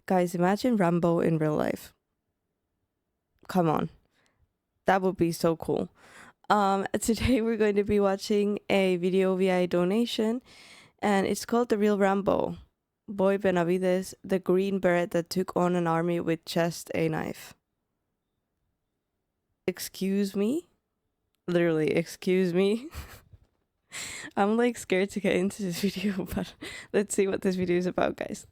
Guys, imagine Rambo in real life. Come on. That would be so cool. Today we're going to be watching a video via donation, and it's called The Real Rambo. Roy Benavidez, the green beret that took on an army with just a knife. Excuse me? Literally, excuse me. I'm like scared to get into this video, but let's see what this video is about, guys.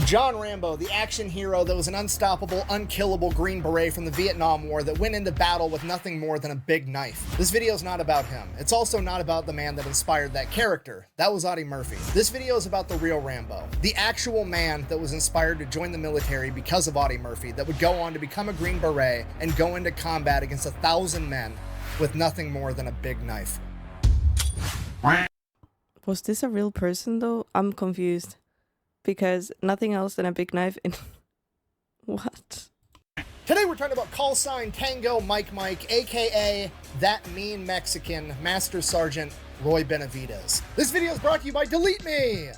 John Rambo, the action hero that was an unstoppable, unkillable Green Beret from the Vietnam War that went into battle with nothing more than a big knife. This video is not about him. It's also not about the man that inspired that character. That was Audie Murphy. This video is about the real Rambo, the actual man that was inspired to join the military because of Audie Murphy, that would go on to become a Green Beret and go into combat against 1,000 men with nothing more than a big knife. Was this a real person though? I'm confused. Because nothing else than a big knife in... What? Today we're talking about call sign Tango Mike, aka that mean Mexican Master Sergeant Roy Benavidez. This video is brought to you by Delete Me!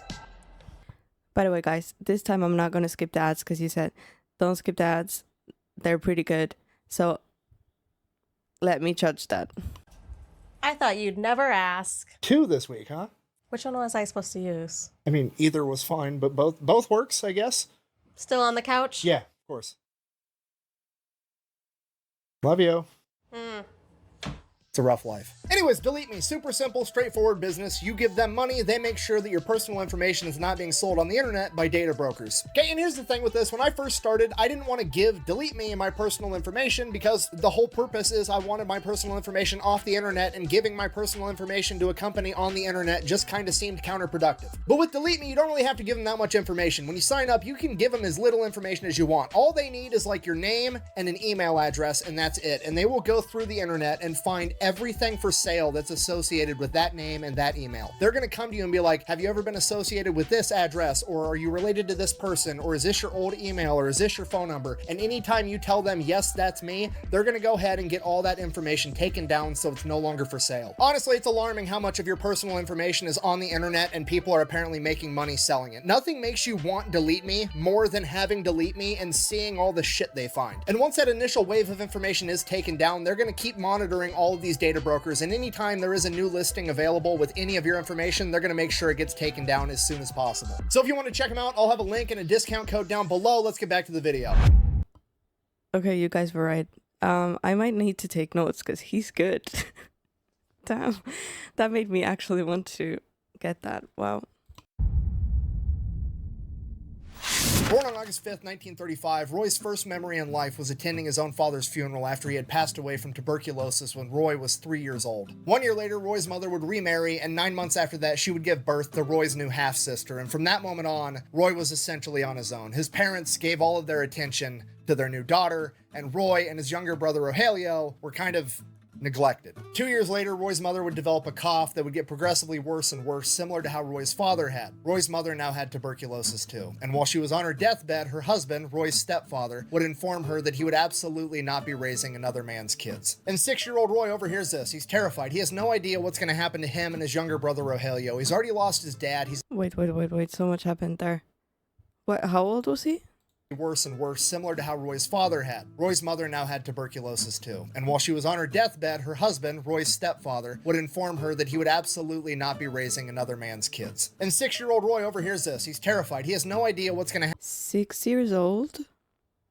By the way, guys, this time I'm not going to skip the ads because you said don't skip the ads. They're pretty good. So let me judge that. I thought you'd never ask. 2 this week, huh? Which one was I supposed to use? I mean, either was fine, but both works, I guess. Still on the couch? Yeah, of course. Love you. It's a rough life. Anyways, Delete Me. Super simple, straightforward business. You give them money, they make sure that your personal information is not being sold on the internet by data brokers. Okay, and here's the thing with this. When I first started, I didn't want to give Delete Me my personal information because the whole purpose is I wanted my personal information off the internet, and giving my personal information to a company on the internet just kind of seemed counterproductive. But with Delete Me, you don't really have to give them that much information. When you sign up, you can give them as little information as you want. All they need is like your name and an email address, and that's it. And they will go through the internet and find everything for sale that's associated with that name and that email. They're going to come to you and be like, have you ever been associated with this address, or are you related to this person, or is this your old email, or is this your phone number? And anytime you tell them, yes, that's me, they're going to go ahead and get all that information taken down so it's no longer for sale. Honestly, it's alarming how much of your personal information is on the internet and people are apparently making money selling it. Nothing makes you want Delete Me more than having Delete Me and seeing all the shit they find. And once that initial wave of information is taken down, they're going to keep monitoring all of these data brokers, and anytime there is a new listing available with any of your information, they're going to make sure it gets taken down as soon as possible. So if you want to check them out, I'll have a link and a discount code down below. Let's get back to the video. Okay, you guys were right. I might need to take notes because he's good. Damn. That made me actually want to get that. Wow. Born on August 5th, 1935, Roy's first memory in life was attending his own father's funeral after he had passed away from tuberculosis when Roy was 3 years old. 1 year later, Roy's mother would remarry, and 9 months after that, she would give birth to Roy's new half-sister, and from that moment on, Roy was essentially on his own. His parents gave all of their attention to their new daughter, and Roy and his younger brother Rogelio were kind of neglected. 2 years later, Roy's mother would develop a cough that would get progressively worse and worse, similar to how Roy's father had. Roy's mother now had tuberculosis too, and while she was on her deathbed, her husband, Roy's stepfather, would inform her that he would absolutely not be raising another man's kids. And 6-year-old Roy overhears this. He's terrified. He has no idea what's going to happen to him and his younger brother Rogelio. He's already lost his dad. He's Wait. So much happened there. What? How old was he? worse and worse, similar to how Roy's father had. Roy's mother now had tuberculosis too, and while she was on her deathbed, her husband, Roy's stepfather, would inform her that he would absolutely not be raising another man's kids. And 6-year-old Roy overhears this. He's terrified. He has no idea what's going to 6 years old?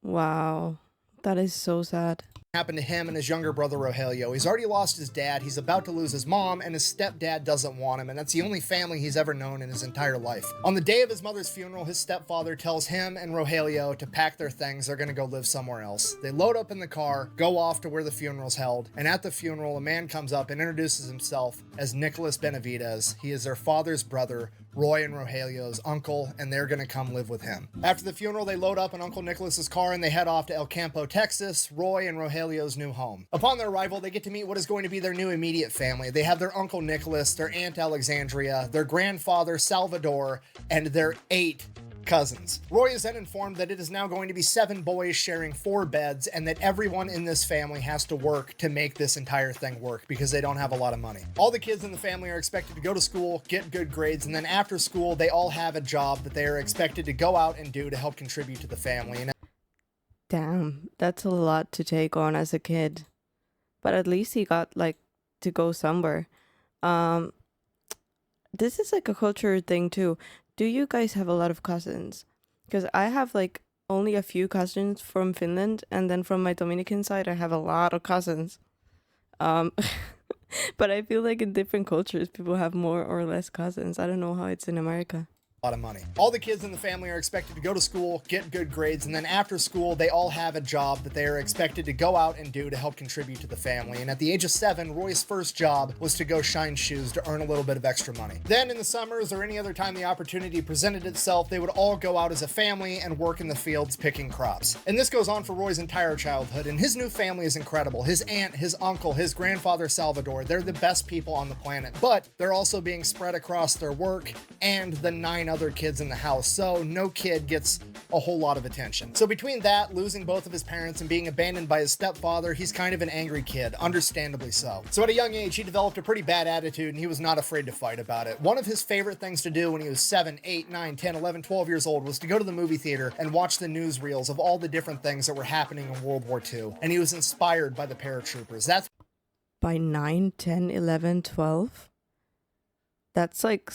Wow. That is so sad. happen to him and his younger brother Rogelio. He's already lost his dad, he's about to lose his mom, and his stepdad doesn't want him, and that's the only family he's ever known in his entire life. On the day of his mother's funeral, his stepfather tells him and Rogelio to pack their things. They're gonna go live somewhere else. They load up in the car, go off to where the funeral's held, and at the funeral, a man comes up and introduces himself as Nicholas Benavidez. He is their father's brother, Roy and Rogelio's uncle, and they're gonna come live with him. After the funeral, they load up in Uncle Nicholas's car and they head off to El Campo, Texas. Roy and Rogelio Paleo's new home. Upon their arrival, they get to meet what is going to be their new immediate family. They have their Uncle Nicholas, their Aunt Alexandria, their grandfather Salvador, and their 8 cousins. Roy is then informed that it is now going to be 7 boys sharing 4 beds, and that everyone in this family has to work to make this entire thing work because they don't have a lot of money. All the kids in the family are expected to go to school, get good grades, and then after school, they all have a job that they are expected to go out and do to help contribute to the family. And Damn, that's a lot to take on as a kid. But at least he got like to go somewhere. This is like a culture thing too. Do you guys have a lot of cousins? Because I have like only a few cousins from Finland, and then from my Dominican side, I have a lot of cousins. But I feel like in different cultures, people have more or less cousins. I don't know how it's in America. lot of money. All the kids in the family are expected to go to school, get good grades, and then after school, they all have a job that they are expected to go out and do to help contribute to the family. And at the age of 7, Roy's first job was to go shine shoes to earn a little bit of extra money. Then in the summers or any other time the opportunity presented itself, they would all go out as a family and work in the fields picking crops. And this goes on for Roy's entire childhood, and his new family is incredible. His aunt, his uncle, his grandfather Salvador, they're the best people on the planet, but they're also being spread across their work and the 9 other kids in the house, so no kid gets a whole lot of attention. So between that, losing both of his parents, and being abandoned by his stepfather, he's kind of an angry kid, understandably so. So at a young age, he developed a pretty bad attitude, and he was not afraid to fight about it. One of his favorite things to do when he was 7, 8, 9, 10, 11, 12 years old was to go to the movie theater and watch the newsreels of all the different things that were happening in World War II, and he was inspired by the paratroopers. That's By 9, 10, 11, 12? That's like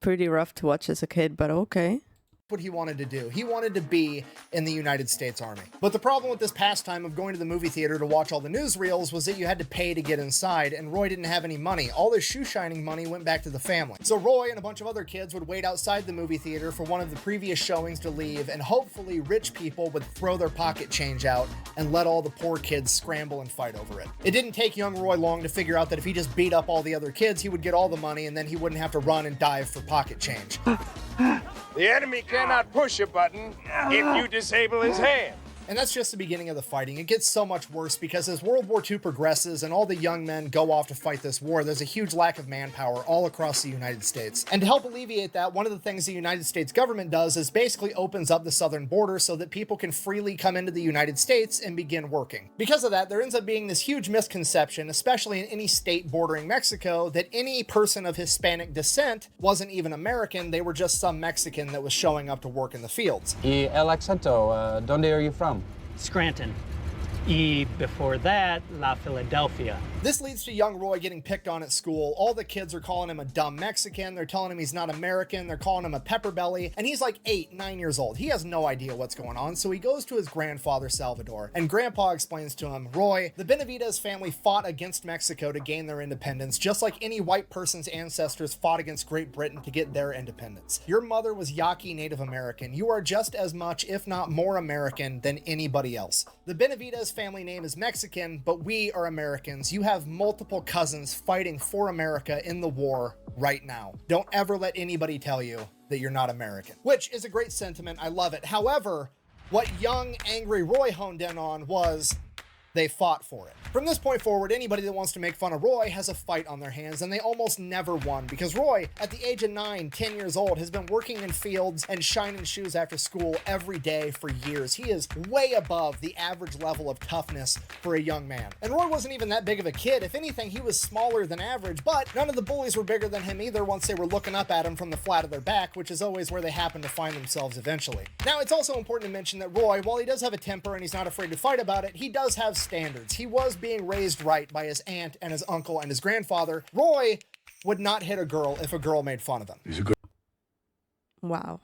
pretty rough to watch as a kid, but okay. what he wanted to do. He wanted to be in the United States Army. But the problem with this pastime of going to the movie theater to watch all the newsreels was that you had to pay to get inside, and Roy didn't have any money. All his shoe shining money went back to the family. So Roy and a bunch of other kids would wait outside the movie theater for one of the previous showings to leave, and hopefully rich people would throw their pocket change out and let all the poor kids scramble and fight over it. It didn't take young Roy long to figure out that if he just beat up all the other kids, he would get all the money, and then he wouldn't have to run and dive for pocket change. The enemy cannot push a button if you disable his hand. And that's just the beginning of the fighting. It gets so much worse because as World War II progresses and all the young men go off to fight this war, there's a huge lack of manpower all across the United States. And to help alleviate that, one of the things the United States government does is basically opens up the southern border so that people can freely come into the United States and begin working. Because of that, there ends up being this huge misconception, especially in any state bordering Mexico, that any person of Hispanic descent wasn't even American, they were just some Mexican that was showing up to work in the fields. Y el acento, ¿dónde are you from? Scranton. Y before that, La Philadelphia. This leads to young Roy getting picked on at school. All the kids are calling him a dumb Mexican. They're telling him he's not American. They're calling him a pepper belly. And he's like 8, 9 years old. He has no idea what's going on. So he goes to his grandfather, Salvador. And Grandpa explains to him, Roy, the Benavidez family fought against Mexico to gain their independence, just like any white person's ancestors fought against Great Britain to get their independence. Your mother was Yaqui Native American. You are just as much, if not more American than anybody else. The Benavidez family name is Mexican, but we are Americans. You have multiple cousins fighting for America in the war right now. Don't ever let anybody tell you that you're not American, which is a great sentiment. I love it. However, what young, angry Roy honed in on was they fought for it. From this point forward, anybody that wants to make fun of Roy has a fight on their hands, and they almost never won because Roy, at the age of 9, 10 years old, has been working in fields and shining shoes after school every day for years. He is way above the average level of toughness for a young man. And Roy wasn't even that big of a kid. If anything, he was smaller than average, but none of the bullies were bigger than him either once they were looking up at him from the flat of their back, which is always where they happen to find themselves eventually. Now, it's also important to mention that Roy, while he does have a temper and he's not afraid to fight about it, he does have standards. He was being raised right by his aunt and his uncle and his grandfather. Roy would not hit a girl if a girl made fun of him. Wow.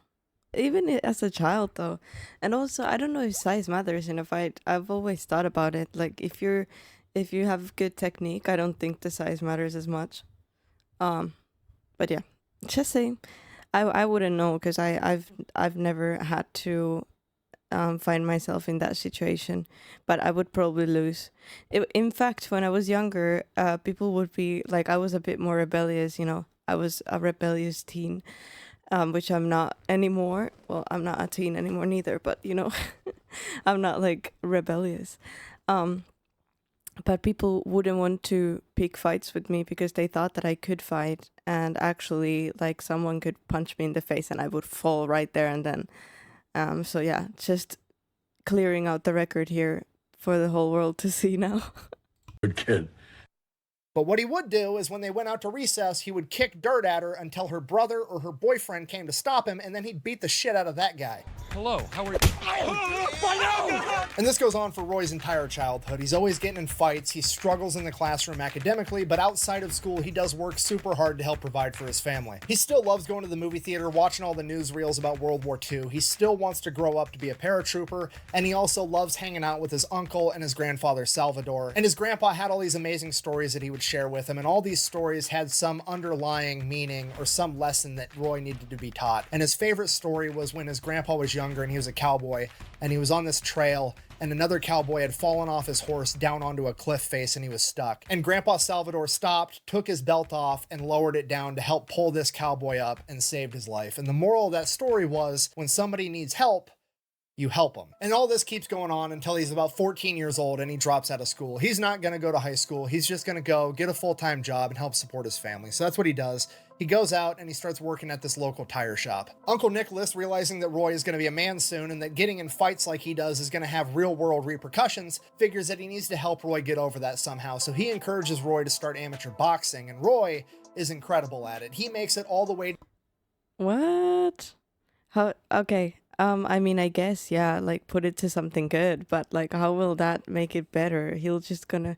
Even as a child, though. And also, I don't know if size matters in a fight. I've always thought about it. Like, if you have good technique, I don't think the size matters as much. But yeah, just saying. I wouldn't know because I've never had to find myself in that situation, but I would probably lose. In fact, when I was younger, people would be like, I was a bit more rebellious, you know. I was a rebellious teen, which I'm not anymore. Well, I'm not a teen anymore neither, but you know, I'm not like rebellious. but people wouldn't want to pick fights with me because they thought that I could fight, and actually like someone could punch me in the face and I would fall right there and then. So yeah, just clearing out the record here for the whole world to see now. Good kid. But what he would do is when they went out to recess, he would kick dirt at her until her brother or her boyfriend came to stop him, and then he'd beat the shit out of that guy. Hello, how are you? And this goes on for Roy's entire childhood. He's always getting in fights, he struggles in the classroom academically, but outside of school, he does work super hard to help provide for his family. He still loves going to the movie theater, watching all the newsreels about World War II. He still wants to grow up to be a paratrooper, and he also loves hanging out with his uncle and his grandfather Salvador. And his grandpa had all these amazing stories that he would share with him, and all these stories had some underlying meaning or some lesson that Roy needed to be taught. And his favorite story was when his grandpa was younger and he was a cowboy, and he was on this trail, and another cowboy had fallen off his horse down onto a cliff face and he was stuck. And Grandpa Salvador stopped, took his belt off, and lowered it down to help pull this cowboy up and saved his life. And the moral of that story was, when somebody needs help, you help him. And all this keeps going on until he's about 14 years old and he drops out of school. He's not going to go to high school. He's just going to go get a full-time job and help support his family. So that's what he does. He goes out and he starts working at this local tire shop. Uncle Nicholas, realizing that Roy is going to be a man soon and that getting in fights like he does is going to have real-world repercussions, figures that he needs to help Roy get over that somehow. So he encourages Roy to start amateur boxing, and Roy is incredible at it. He makes it all the way. What? How? Okay. I mean, I guess, yeah, like put it to something good, but like, how will that make it better? He'll just gonna,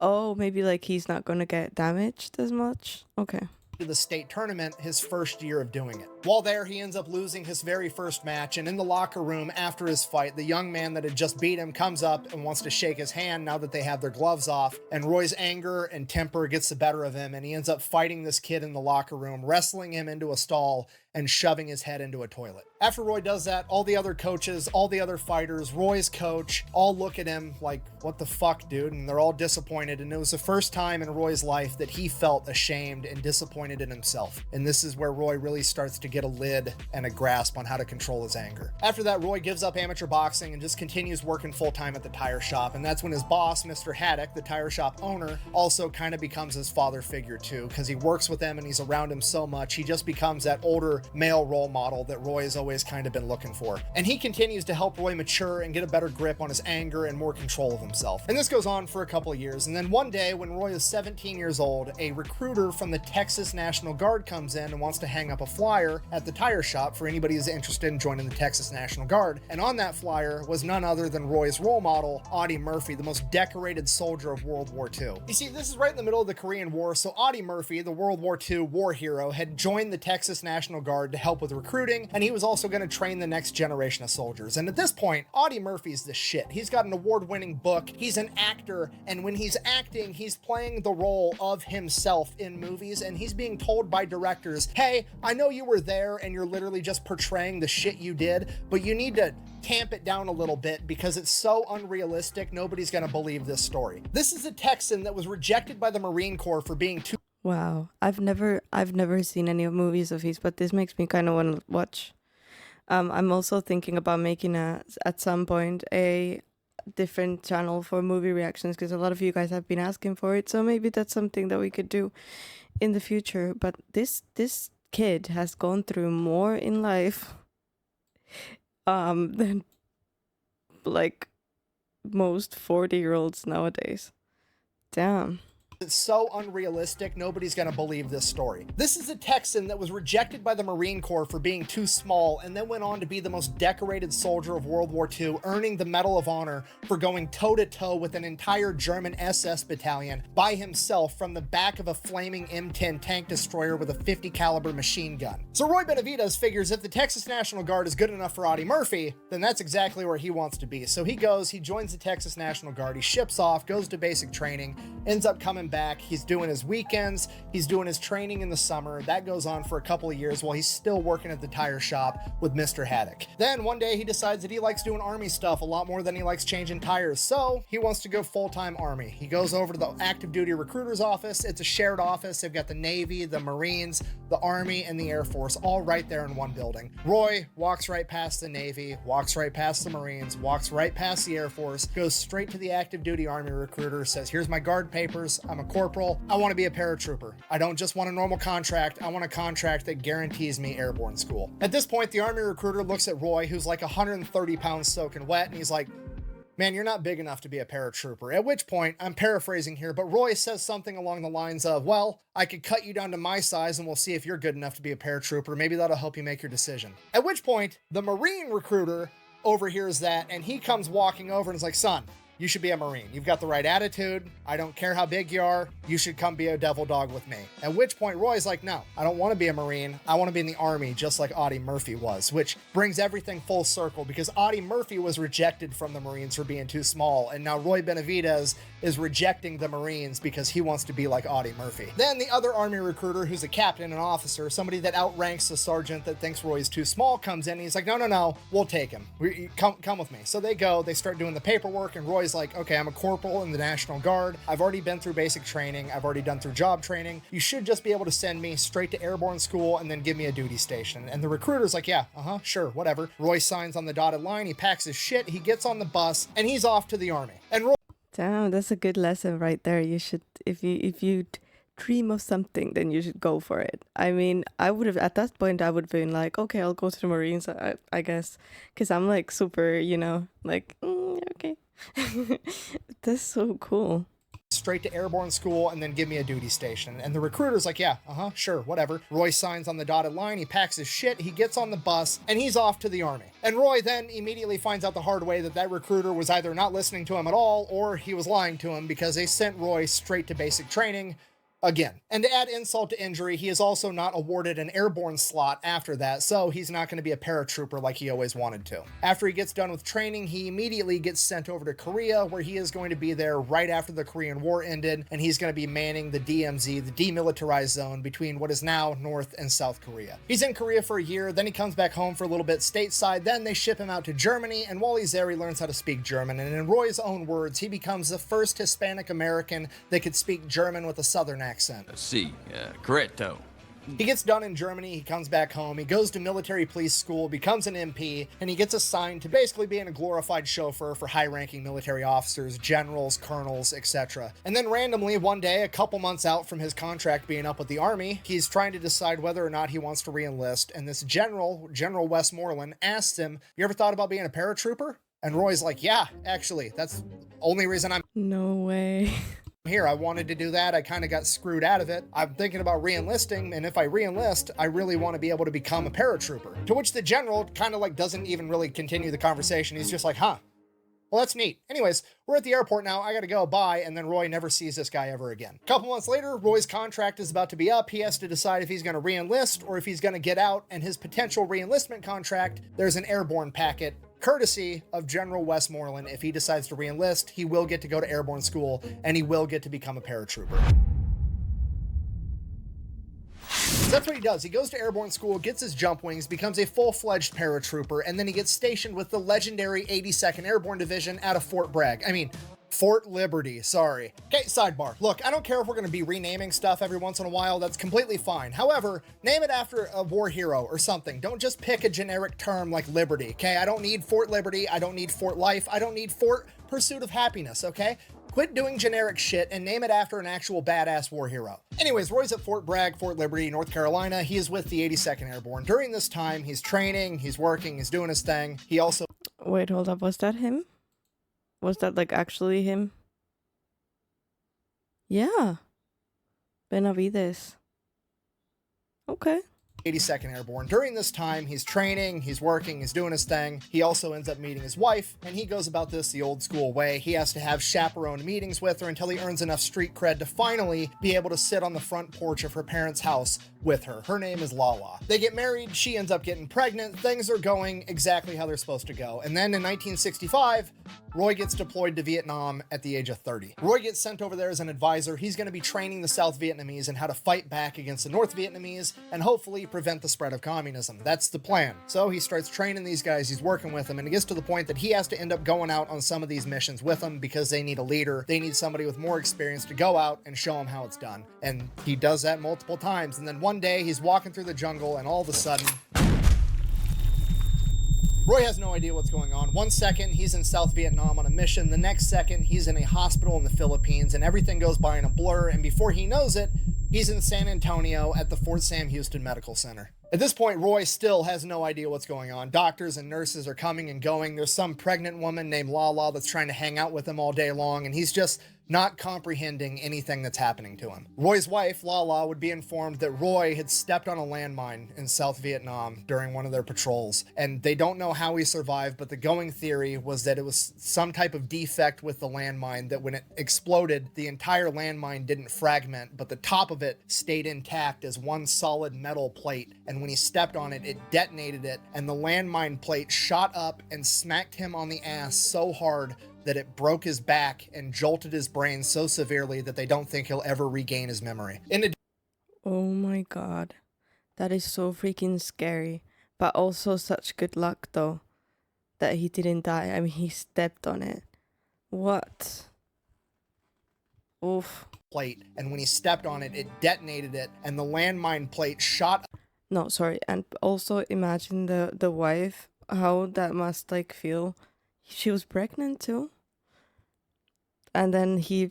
oh, maybe like he's not gonna get damaged as much. Okay. To the state tournament his first year of doing it. While there, he ends up losing his very first match, and in the locker room after his fight, the young man that had just beat him comes up and wants to shake his hand now that they have their gloves off, and Roy's anger and temper gets the better of him, and he ends up fighting this kid in the locker room, wrestling him into a stall and shoving his head into a toilet. After Roy does that, all the other coaches, all the other fighters, Roy's coach, all look at him like, what the fuck, dude? And they're all disappointed. And it was the first time in Roy's life that he felt ashamed and disappointed in himself. And this is where Roy really starts to get a lid and a grasp on how to control his anger. After that, Roy gives up amateur boxing and just continues working full-time at the tire shop. And that's when his boss, Mr. Haddock, the tire shop owner, also kind of becomes his father figure too, because he works with him and he's around him so much. He just becomes that older male role model that Roy has always kind of been looking for. And he continues to help Roy mature and get a better grip on his anger and more control of himself. And this goes on for a couple of years. And then one day when Roy is 17 years old, a recruiter from the Texas National Guard comes in and wants to hang up a flyer at the tire shop for anybody who's interested in joining the Texas National Guard. And on that flyer was none other than Roy's role model, Audie Murphy, the most decorated soldier of World War II. You see, this is right in the middle of the Korean War, so Audie Murphy, the World War II war hero, had joined the Texas National Guard to help with recruiting, and he was also going to train the next generation of soldiers. And at this point, Audie Murphy's the shit. He's got an award-winning book, he's an actor, and when he's acting, he's playing the role of himself in movies, and he's being told by directors, hey, I know you were there and you're literally just portraying the shit you did, but you need to tamp it down a little bit because it's so unrealistic, nobody's going to believe this story. This is a Texan that was rejected by the Marine Corps for being too. Wow, I've never seen any movies of his, but this makes me kind of want to watch. I'm also thinking about making at some point a different channel for movie reactions because a lot of you guys have been asking for it. So maybe that's something that we could do in the future. But this kid has gone through more in life than like most 40-year-olds nowadays. Damn. It's so unrealistic, nobody's gonna believe this story. This is a Texan that was rejected by the Marine Corps for being too small and then went on to be the most decorated soldier of World War II, earning the Medal of Honor for going toe-to-toe with an entire German SS battalion by himself from the back of a flaming M10 tank destroyer with a 50 caliber machine gun. So Roy Benavidez figures if the Texas National Guard is good enough for Audie Murphy, then that's exactly where he wants to be. So he joins the Texas National Guard, he ships off, goes to basic training, ends up coming back. He's doing his weekends. He's doing his training in the summer. That goes on for a couple of years while he's still working at the tire shop with Mr. Haddock. Then one day he decides that he likes doing army stuff a lot more than he likes changing tires. So he wants to go full-time army. He goes over to the active duty recruiter's office. It's a shared office. They've got the Navy, the Marines, the Army, and the Air Force all right there in one building. Roy walks right past the Navy, walks right past the Marines, walks right past the Air Force, goes straight to the active duty Army recruiter, says, here's my guard papers. I'm a corporal. I want to be a paratrooper. I don't just want a normal contract. I want a contract that guarantees me airborne school. At this point, the Army recruiter looks at Roy, who's like 130 pounds soaking wet, and he's like, man, you're not big enough to be a paratrooper. At which point, I'm paraphrasing here, but Roy says something along the lines of, well, I could cut you down to my size and we'll see if you're good enough to be a paratrooper. Maybe that'll help you make your decision. At which point, the Marine recruiter overhears that and he comes walking over and is like, son, you should be a Marine. You've got the right attitude. I don't care how big you are. You should come be a devil dog with me. At which point Roy's like, no, I don't want to be a Marine. I want to be in the Army just like Audie Murphy was, which brings everything full circle because Audie Murphy was rejected from the Marines for being too small. And now Roy Benavidez is rejecting the Marines because he wants to be like Audie Murphy. Then the other Army recruiter, who's a captain, an officer, somebody that outranks the sergeant that thinks Roy's too small, comes in and he's like, no, we'll take him. Come with me. So they go, they start doing the paperwork and Roy's like, okay, I'm a corporal in the National Guard. I've already been through basic training. I've already done through job training. You should just be able to send me straight to airborne school and then give me a duty station. And the recruiter's like, yeah, sure, whatever. Roy signs on the dotted line. He packs his shit. He gets on the bus and he's off to the Army. And Roy, Damn, that's a good lesson right there. You should, if you dream of something, then you should go for it. I mean, I would have, at that point, I would have been like, okay, I'll go to the Marines, I guess. Because I'm like super, like, okay. That's so cool. straight to airborne school and then give me a duty station. And the recruiter's like, yeah, sure, whatever. Roy signs on the dotted line. He packs his shit. He gets on the bus and he's off to the Army. And Roy then immediately finds out the hard way that recruiter was either not listening to him at all or he was lying to him because they sent Roy straight to basic training again. And to add insult to injury, he is also not awarded an airborne slot after that, so he's not going to be a paratrooper like he always wanted to. After he gets done with training, he immediately gets sent over to Korea, where he is going to be there right after the Korean War ended, and he's going to be manning the DMZ, the demilitarized zone, between what is now North and South Korea. He's in Korea for a year, then he comes back home for a little bit stateside, then they ship him out to Germany, and while he's there, he learns how to speak German, and in Roy's own words, he becomes the first Hispanic American that could speak German with a Southern accent. Si, corretto. He gets done in Germany, he comes back home, he goes to military police school, becomes an MP, and he gets assigned to basically being a glorified chauffeur for high-ranking military officers, generals, colonels, etc. And then randomly, one day, a couple months out from his contract being up with the Army, he's trying to decide whether or not he wants to re-enlist, and this General Westmoreland, asks him, you ever thought about being a paratrooper? And Roy's like, yeah, actually, that's the only reason I'm No way. here. I wanted to do that. I kind of got screwed out of it. I'm thinking about re-enlisting, and if I re-enlist, I really want to be able to become a paratrooper. To which the general kind of like doesn't even really continue the conversation. He's just like, huh, well, that's neat. Anyways, we're at the airport now. I gotta go, bye. And then Roy never sees this guy ever again. A couple months later, Roy's contract is about to be up. He has to decide if he's gonna re-enlist or if he's gonna get out. And his potential re-enlistment contract, there's an airborne packet courtesy of General Westmoreland. If he decides to re-enlist, he will get to go to airborne school and he will get to become a paratrooper. So that's what he does. He goes to airborne school, gets his jump wings, becomes a full-fledged paratrooper, and then he gets stationed with the legendary 82nd Airborne Division out of Fort Liberty, sorry. Okay, sidebar. Look, I don't care if we're going to be renaming stuff every once in a while. That's completely fine. However, name it after a war hero or something. Don't just pick a generic term like Liberty, okay? I don't need Fort Liberty. I don't need Fort Life. I don't need Fort Pursuit of Happiness, okay? Quit doing generic shit and name it after an actual badass war hero. Anyways, Roy's at Fort Bragg, Fort Liberty, North Carolina. He is with the 82nd Airborne. During this time, he's training, he's working, he's doing his thing. He also... Wait, hold up. Was that him? Was that like actually him? Yeah. Benavidez. Okay. 82nd Airborne. During this time, he's training, he's working, he's doing his thing. He also ends up meeting his wife, and he goes about this the old school way. He has to have chaperone meetings with her until he earns enough street cred to finally be able to sit on the front porch of her parents' house with her. Her name is Lala. They get married, she ends up getting pregnant, things are going exactly how they're supposed to go. And then in 1965, Roy gets deployed to Vietnam at the age of 30. Roy gets sent over there as an advisor. He's going to be training the South Vietnamese in how to fight back against the North Vietnamese and hopefully prevent the spread of communism. That's the plan. So he starts training these guys, he's working with them, and it gets to the point that he has to end up going out on some of these missions with them because they need a leader. They need somebody with more experience to go out and show them how it's done. And he does that multiple times. And then one day he's walking through the jungle and all of a sudden, Roy has no idea what's going on. 1 second, he's in South Vietnam on a mission. The next second, he's in a hospital in the Philippines, and everything goes by in a blur. And before he knows it, he's in San Antonio at the Fort Sam Houston Medical Center. At this point, Roy still has no idea what's going on. Doctors and nurses are coming and going. There's some pregnant woman named Lala that's trying to hang out with him all day long, and he's just not comprehending anything that's happening to him. Roy's wife, Lala, would be informed that Roy had stepped on a landmine in South Vietnam during one of their patrols, and they don't know how he survived, but the going theory was that it was some type of defect with the landmine, that when it exploded, the entire landmine didn't fragment, but the top of it stayed intact as one solid metal plate, and when he stepped on it, it detonated it, and the landmine plate shot up and smacked him on the ass so hard that it broke his back and jolted his brain so severely that they don't think he'll ever regain his memory. Oh my god. That is so freaking scary. But also such good luck though that he didn't die. I mean, he stepped on it. What? Oof. Plate, and when he stepped on it, it detonated it, and the landmine plate shot. No, sorry. And also imagine the wife, how that must like feel. She was pregnant too. And then he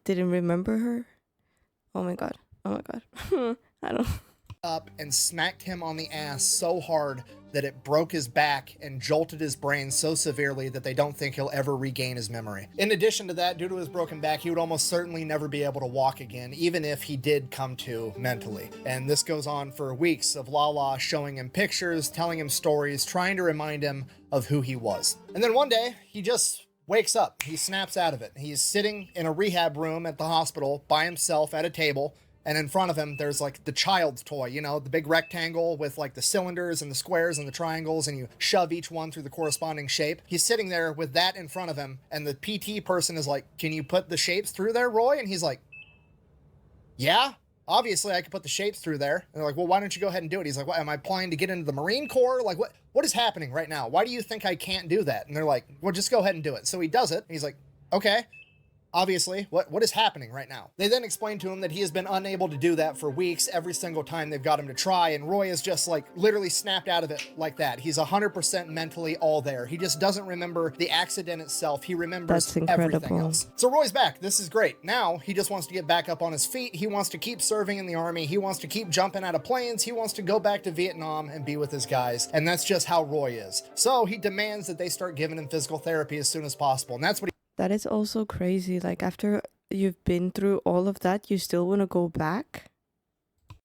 didn't remember her. Oh my god. Oh my god. I don't. Up and smacked him on the ass so hard that it broke his back and jolted his brain so severely that they don't think he'll ever regain his memory. In addition to that, due to his broken back, he would almost certainly never be able to walk again, even if he did come to mentally. And this goes on for weeks of Lala showing him pictures, telling him stories, trying to remind him of who he was. And then one day, he just wakes up. He snaps out of it. He's sitting in a rehab room at the hospital by himself at a table, and in front of him, there's like the child's toy, you know, the big rectangle with like the cylinders and the squares and the triangles, and you shove each one through the corresponding shape. He's sitting there with that in front of him, and the PT person is like, "Can you put the shapes through there, Roy?" And he's like, "Yeah, obviously I could put the shapes through there." And they're like, "Well, why don't you go ahead and do it?" He's like, "What, am I applying to get into the Marine Corps? Like, what is happening right now? Why do you think I can't do that?" And they're like, "Well, just go ahead and do it." So he does it. And he's like, "Okay. Obviously, what is happening right now?" They then explain to him that he has been unable to do that for weeks every single time they've got him to try, and Roy is just like literally snapped out of it like that. He's 100% mentally all there. He just doesn't remember the accident itself. He remembers everything else. So Roy's back. This is great. Now he just wants to get back up on his feet. He wants to keep serving in the army. He wants to keep jumping out of planes. He wants to go back to Vietnam and be with his guys. And that's just how Roy is. So he demands that they start giving him physical therapy as soon as possible. And that's what That is also crazy. Like, after you've been through all of that, you still want to go back?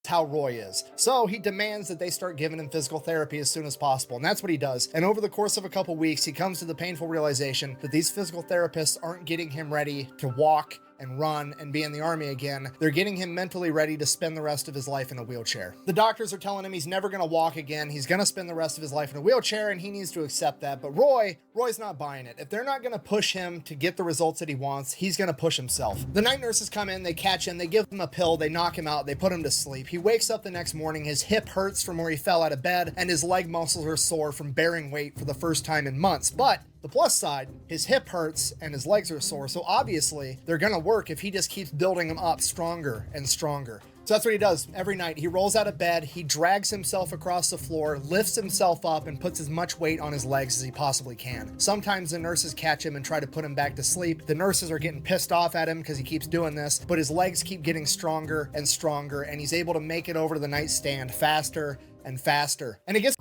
how Roy is. So he demands that they start giving him physical therapy as soon as possible, and that's what he does. And over the course of a couple weeks, he comes to the painful realization that these physical therapists aren't getting him ready to walk and run and be in the army again. They're getting him mentally ready to spend the rest of his life in a wheelchair. The doctors are telling him he's never going to walk again. He's going to spend the rest of his life in a wheelchair, and he needs to accept that. But Roy's not buying it. If they're not going to push him to get the results that he wants, he's going to push himself. The night nurses come in, they catch him, they give him a pill, they knock him out, they put him to sleep. He wakes up the next morning, his hip hurts from where he fell out of bed, and his leg muscles are sore from bearing weight for the first time in months. But the plus side, his hip hurts and his legs are sore, so obviously they're gonna work if he just keeps building them up stronger and stronger. So that's what he does every night. He rolls out of bed, he drags himself across the floor, lifts himself up, and puts as much weight on his legs as he possibly can. Sometimes the nurses catch him and try to put him back to sleep. The nurses are getting pissed off at him because he keeps doing this, but his legs keep getting stronger and stronger, and he's able to make it over to the nightstand faster and faster. And it gets...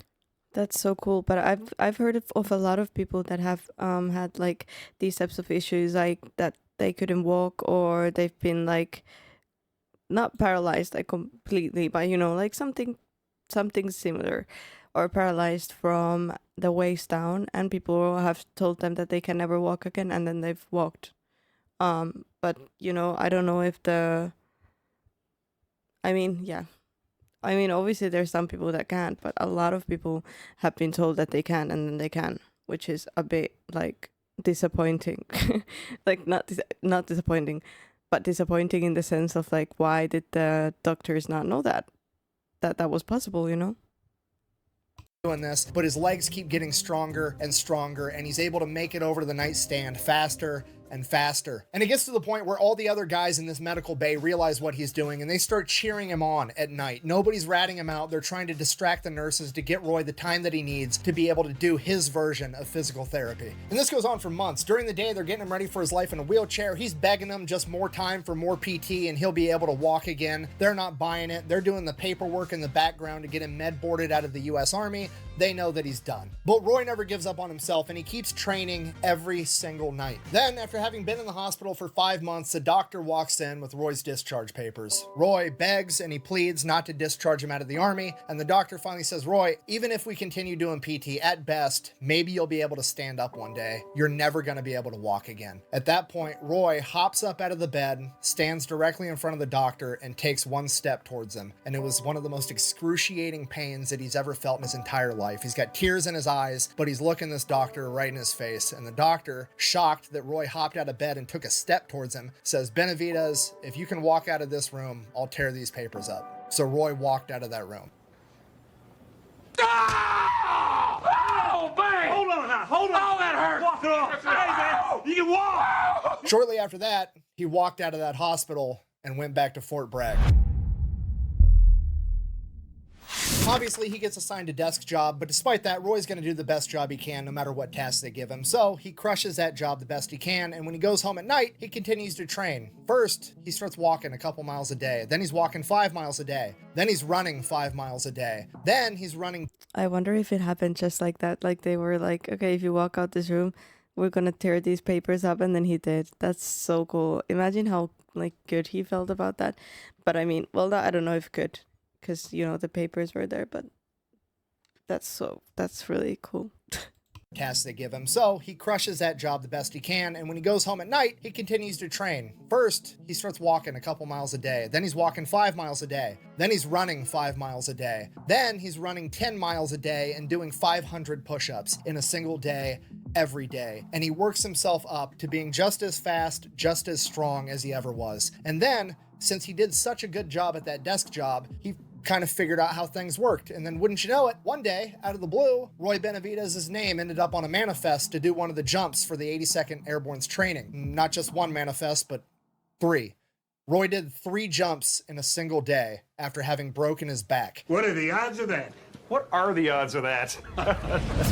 That's so cool. But I've heard of a lot of people that have had like these types of issues, like that they couldn't walk, or they've been like not paralyzed like completely, but you know, like something something similar, or paralyzed from the waist down, and people have told them that they can never walk again, and then they've walked. But you know, I don't know if yeah. I mean, obviously there's some people that can't, but a lot of people have been told that they can, and then they can, which is a bit like disappointing. Like not disappointing, but disappointing in the sense of like, why did the doctors not know that was possible, you know? Doing this, but his legs keep getting stronger and stronger, and he's able to make it over to the nightstand faster and faster. And it gets to the point where all the other guys in this medical bay realize what he's doing, and they start cheering him on at night. Nobody's ratting him out. They're trying to distract the nurses to get Roy the time that he needs to be able to do his version of physical therapy. And this goes on for months. During the day, they're getting him ready for his life in a wheelchair. He's begging them just more time for more PT, and he'll be able to walk again. They're not buying it. They're doing the paperwork in the background to get him med boarded out of the US Army. They know that he's done. But Roy never gives up on himself, and he keeps training every single night. Then, after having been in the hospital for 5 months, the doctor walks in with Roy's discharge papers. Roy begs and he pleads not to discharge him out of the Army, and the doctor finally says, Roy, even if we continue doing PT, at best, maybe you'll be able to stand up one day. You're never going to be able to walk again. At that point, Roy hops up out of the bed, stands directly in front of the doctor, and takes one step towards him. And it was one of the most excruciating pains that he's ever felt in his entire life. He's got tears in his eyes, but he's looking this doctor right in his face. And the doctor, shocked that Roy hopped out of bed and took a step towards him, says, Benavidez, if you can walk out of this room, I'll tear these papers up. So Roy walked out of that room. Oh, bang! Hold on now, hold on. Oh, that hurt! Walk it off. Hey, man, you can walk. Shortly after that, he walked out of that hospital and went back to Fort Bragg. Obviously, he gets assigned a desk job, but despite that, Roy's going to do the best job he can no matter what tasks they give him. So he crushes that job the best he can, and when he goes home at night, he continues to train. First, he starts walking a couple miles a day. Then he's walking 5 miles a day. Then he's running 5 miles a day. Then he's running... I wonder if it happened just like that. Like they were like, okay, if you walk out this room, we're going to tear these papers up, and then he did. That's so cool. Imagine how like good he felt about that. But I mean, well, I don't know if good, because, you know, the papers were there, but that's really cool. tasks they give him. So he crushes that job the best he can, and when he goes home at night, he continues to train. First, he starts walking a couple miles a day. Then he's walking 5 miles a day. Then he's running 5 miles a day. Then he's running 10 miles a day and doing 500 push-ups in a single day, every day. And he works himself up to being just as fast, just as strong as he ever was. And then, since he did such a good job at that desk job, he kind of figured out how things worked. And then wouldn't you know it, one day, out of the blue, Roy Benavidez's name ended up on a manifest to do one of the jumps for the 82nd Airborne's training. Not just one manifest, but 3. Roy did 3 jumps in a single day after having broken his back. What are the odds of that? What are the odds of that?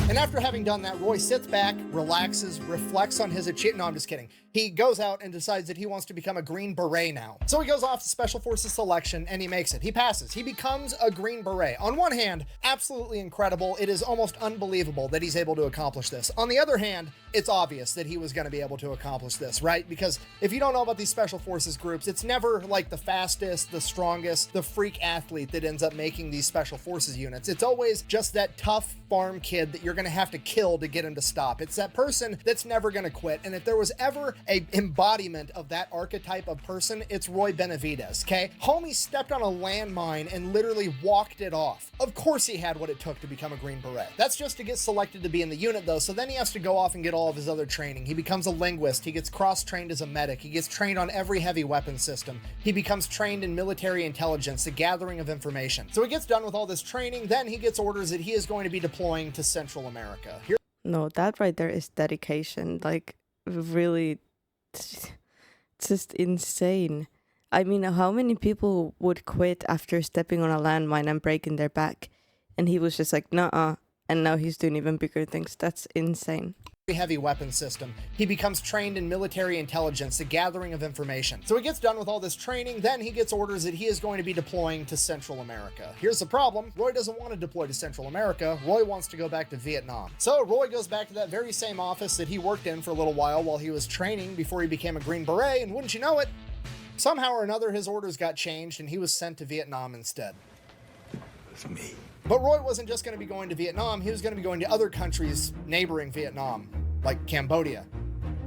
And after having done that, Roy sits back, relaxes, reflects on his achievement. No, I'm just kidding. He goes out and decides that he wants to become a Green Beret now. So he goes off to Special Forces selection and he makes it. He passes. He becomes a Green Beret. On one hand, absolutely incredible. It is almost unbelievable that he's able to accomplish this. On the other hand, it's obvious that he was going to be able to accomplish this, right? Because if you don't know about these Special Forces groups, it's never like the fastest, the strongest, the freak athlete that ends up making these Special Forces units. It's always just that tough farm kid that you're going to have to kill to get him to stop. It's that person that's never going to quit. And if there was ever a embodiment of that archetype of person, it's Roy Benavidez, okay? Homie stepped on a landmine and literally walked it off. Of course he had what it took to become a Green Beret. That's just to get selected to be in the unit though, so then he has to go off and get all of his other training. He becomes a linguist, he gets cross-trained as a medic, he gets trained on every heavy weapon system, he becomes trained in military intelligence, the gathering of information. So he gets done with all this training, then he gets orders that he is going to be deploying to Central America. No, that right there is dedication. Like, really, it's just insane. I mean, how many people would quit after stepping on a landmine and breaking their back? And he was just like, nuh-uh. And now he's doing even bigger things. That's insane. Heavy weapon system. He becomes trained in military intelligence, the gathering of information. So he gets done with all this training, then he gets orders that he is going to be deploying to Central America. Here's the problem. Roy doesn't want to deploy to Central America. Roy wants to go back to Vietnam. So Roy goes back to that very same office that he worked in for a little while he was training before he became a Green Beret, and wouldn't you know it, somehow or another his orders got changed and he was sent to Vietnam instead. with me. But Roy wasn't just going to be going to Vietnam, he was going to be going to other countries neighboring Vietnam, like Cambodia.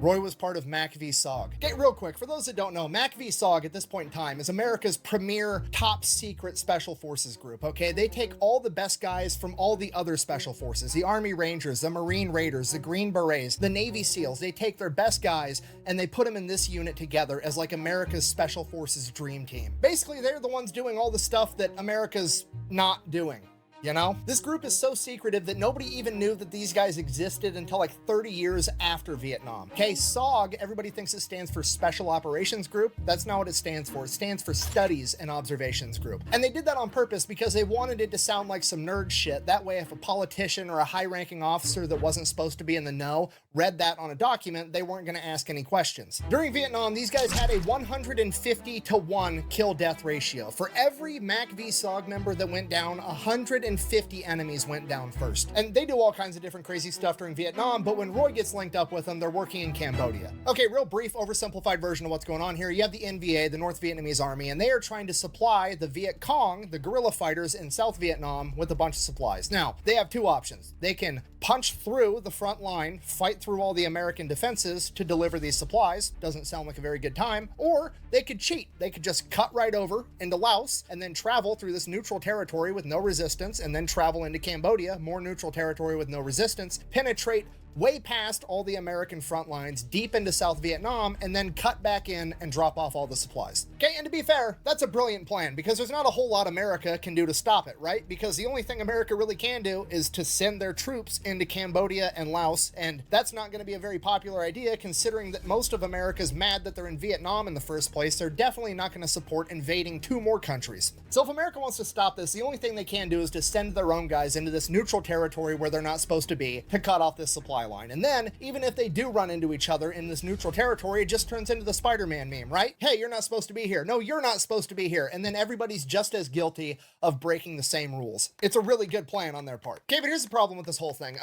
Roy was part of MACV SOG. Okay, real quick, for those that don't know, MACV SOG at this point in time is America's premier top secret special forces group, okay? They take all the best guys from all the other special forces, the Army Rangers, the Marine Raiders, the Green Berets, the Navy SEALs. They take their best guys and they put them in this unit together as like America's special forces dream team. Basically, they're the ones doing all the stuff that America's not doing. You know? This group is so secretive that nobody even knew that these guys existed until like 30 years after Vietnam. Okay, SOG, everybody thinks it stands for Special Operations Group. That's not what it stands for. It stands for Studies and Observations Group. And they did that on purpose because they wanted it to sound like some nerd shit. That way, if a politician or a high-ranking officer that wasn't supposed to be in the know read that on a document, they weren't going to ask any questions. During Vietnam, these guys had a 150-to-1 kill-death ratio. For every MACV SOG member that went down, 150 enemies went down first. And they do all kinds of different crazy stuff during Vietnam, but when Roy gets linked up with them, they're working in Cambodia. Okay, real brief, oversimplified version of what's going on here. You have the NVA, the North Vietnamese Army, and they are trying to supply the Viet Cong, the guerrilla fighters in South Vietnam, with a bunch of supplies. Now, they have two options. They can punch through the front line, fight through all the American defenses to deliver these supplies. Doesn't sound like a very good time. Or they could cheat. They could just cut right over into Laos and then travel through this neutral territory with no resistance, and then travel into Cambodia, more neutral territory with no resistance, penetrate way past all the American front lines, deep into South Vietnam, and then cut back in and drop off all the supplies. Okay, and to be fair, that's a brilliant plan because there's not a whole lot America can do to stop it, right? Because the only thing America really can do is to send their troops into Cambodia and Laos, and that's not going to be a very popular idea considering that most of America's mad that they're in Vietnam in the first place. They're definitely not going to support invading two more countries. So if America wants to stop this, the only thing they can do is to send their own guys into this neutral territory where they're not supposed to be to cut off this supply line. And then, even if they do run into each other in this neutral territory, it just turns into the Spider-Man meme, right? Hey, you're not supposed to be here. No, you're not supposed to be here. And then everybody's just as guilty of breaking the same rules. It's a really good plan on their part. Okay, but here's the problem with this whole thing.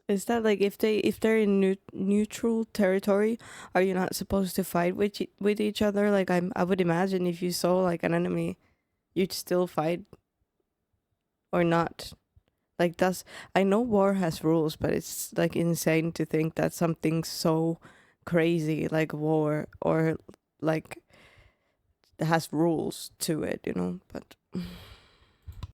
Is that like if they're in neutral territory, are you not supposed to fight with each other? Like I would imagine if you saw like an enemy, you'd still fight or not. Like I know war has rules, but it's like insane to think that something so crazy like war or like has rules to it, you know, but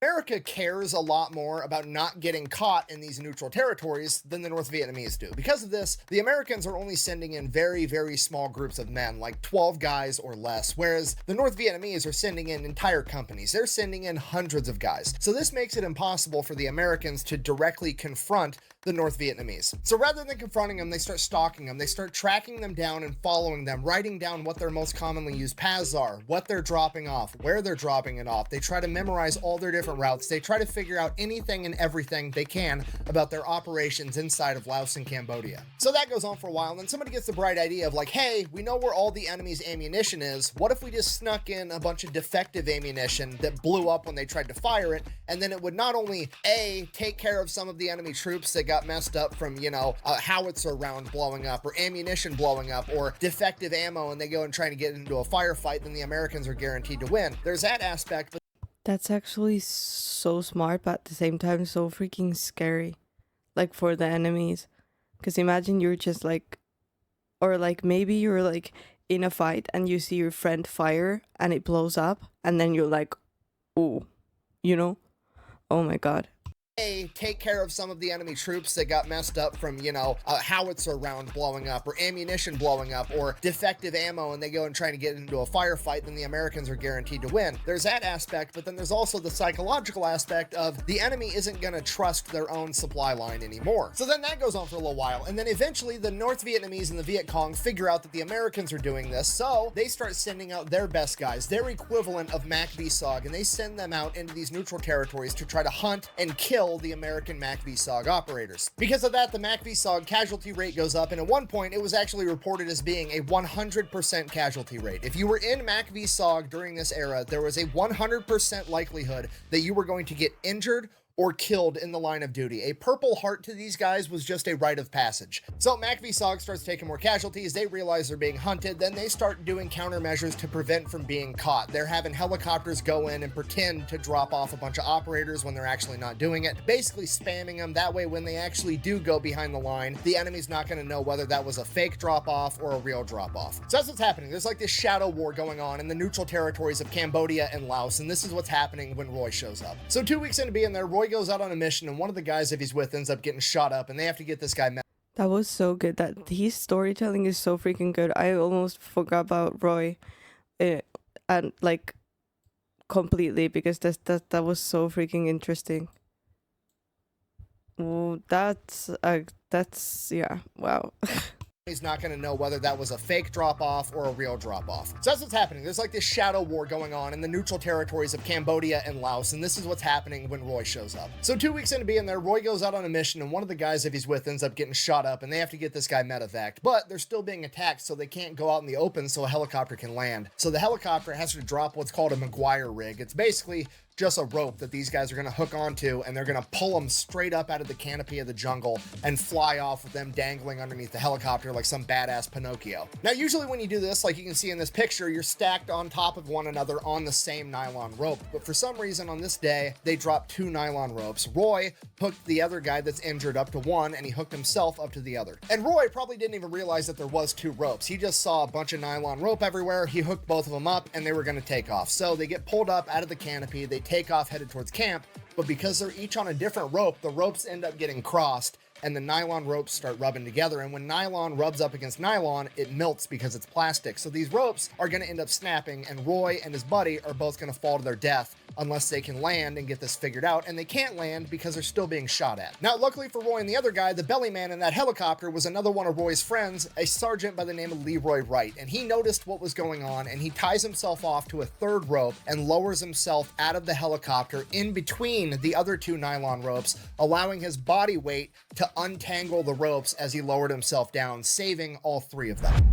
America cares a lot more about not getting caught in these neutral territories than the North Vietnamese do. Because of this, the Americans are only sending in very, very small groups of men, like 12 guys or less, whereas the North Vietnamese are sending in entire companies. They're sending in hundreds of guys. So this makes it impossible for the Americans to directly confront the North Vietnamese. So rather than confronting them, they start stalking them. They start tracking them down and following them, writing down what their most commonly used paths are, what they're dropping off, where they're dropping it off. They try to memorize all their different routes. They try to figure out anything and everything they can about their operations inside of Laos and Cambodia. So that goes on for a while, and then somebody gets the bright idea of like, hey, we know where all the enemy's ammunition is. What if we just snuck in a bunch of defective ammunition that blew up when they tried to fire it, and then it would not only take care of some of the enemy troops that got messed up from, you know, a howitzer round blowing up or ammunition blowing up or defective ammo, and they go and try to get into a firefight, then the Americans are guaranteed to win. There's that aspect, but that's actually so smart, but at the same time so freaking scary, like for the enemies. Because imagine you're just like, or like maybe you're like in a fight and you see your friend fire and it blows up, and then you're like, ooh, you know, oh my god. Take care of some of the enemy troops that got messed up from, you know, a howitzer round blowing up or ammunition blowing up or defective ammo, and they go and try to get into a firefight, then the Americans are guaranteed to win. There's that aspect, but then there's also the psychological aspect of the enemy isn't going to trust their own supply line anymore. So then that goes on for a little while, and then eventually the North Vietnamese and the Viet Cong figure out that the Americans are doing this, so they start sending out their best guys, their equivalent of MACV SOG, and they send them out into these neutral territories to try to hunt and kill the American MACV SOG operators. Because of that, the MACV SOG casualty rate goes up, and at one point it was actually reported as being a 100% casualty rate. If you were in MACV SOG during this era, there was a 100% likelihood that you were going to get injured or killed in the line of duty. A Purple Heart to these guys was just a rite of passage. So MACV SOG starts taking more casualties. They realize they're being hunted. Then they start doing countermeasures to prevent from being caught. They're having helicopters go in and pretend to drop off a bunch of operators when they're actually not doing it, basically spamming them. That way, when they actually do go behind the line, the enemy's not going to know whether that was a fake drop off or a real drop off. So that's what's happening. There's like this shadow war going on in the neutral territories of Cambodia and Laos, and this is what's happening when Roy shows up. So 2 weeks into being there, Roy goes out on a mission, and one of the guys that he's with ends up getting shot up, and they have to get this guy met. That was so good. That his storytelling is so freaking good. I almost forgot about Roy, and like completely, because that was so freaking interesting. Oh, that's yeah, wow. He's not going to know whether that was a fake drop-off or a real drop-off. So that's what's happening. There's like this shadow war going on in the neutral territories of Cambodia and Laos, and this is what's happening when Roy shows up. So 2 weeks into being there, Roy goes out on a mission, and one of the guys that he's with ends up getting shot up, and they have to get this guy medevaced. But they're still being attacked, so they can't go out in the open so a helicopter can land. So the helicopter has to drop what's called a Maguire rig. It's basically just a rope that these guys are going to hook onto, and they're going to pull them straight up out of the canopy of the jungle and fly off with them dangling underneath the helicopter like some badass Pinocchio. Now, usually when you do this, like you can see in this picture, you're stacked on top of one another on the same nylon rope. But for some reason on this day, they dropped 2 nylon ropes. Roy hooked the other guy that's injured up to one, and he hooked himself up to the other. And Roy probably didn't even realize that there was 2 ropes. He just saw a bunch of nylon rope everywhere. He hooked both of them up, and they were going to take off. So they get pulled up out of the canopy. They take off headed towards camp, but because they're each on a different rope, the ropes end up getting crossed, and the nylon ropes start rubbing together. And when nylon rubs up against nylon, it melts because it's plastic. So these ropes are going to end up snapping, and Roy and his buddy are both going to fall to their death unless they can land and get this figured out, and they can't land because they're still being shot at. Now, luckily for Roy and the other guy, the belly man in that helicopter was another one of Roy's friends, a sergeant by the name of Leroy Wright, and he noticed what was going on, and he ties himself off to a 3rd rope and lowers himself out of the helicopter in between the other 2 nylon ropes, allowing his body weight to untangle the ropes as he lowered himself down, saving all 3 of them.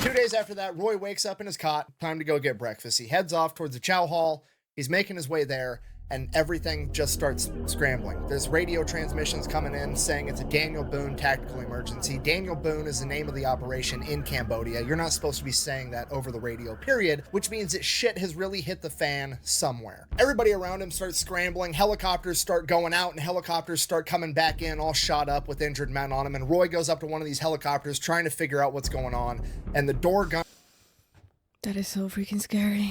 2 days after that, Roy wakes up in his cot, time to go get breakfast. He heads off towards the chow hall. He's making his way there, and everything just starts scrambling. There's radio transmissions coming in saying it's a Daniel Boone tactical emergency. Daniel Boone is the name of the operation in Cambodia. You're not supposed to be saying that over the radio, period, which means that shit has really hit the fan somewhere. Everybody around him starts scrambling. Helicopters start going out, and helicopters start coming back in, all shot up with injured men on them. And Roy goes up to one of these helicopters trying to figure out what's going on, and the door gun... That is so freaking scary.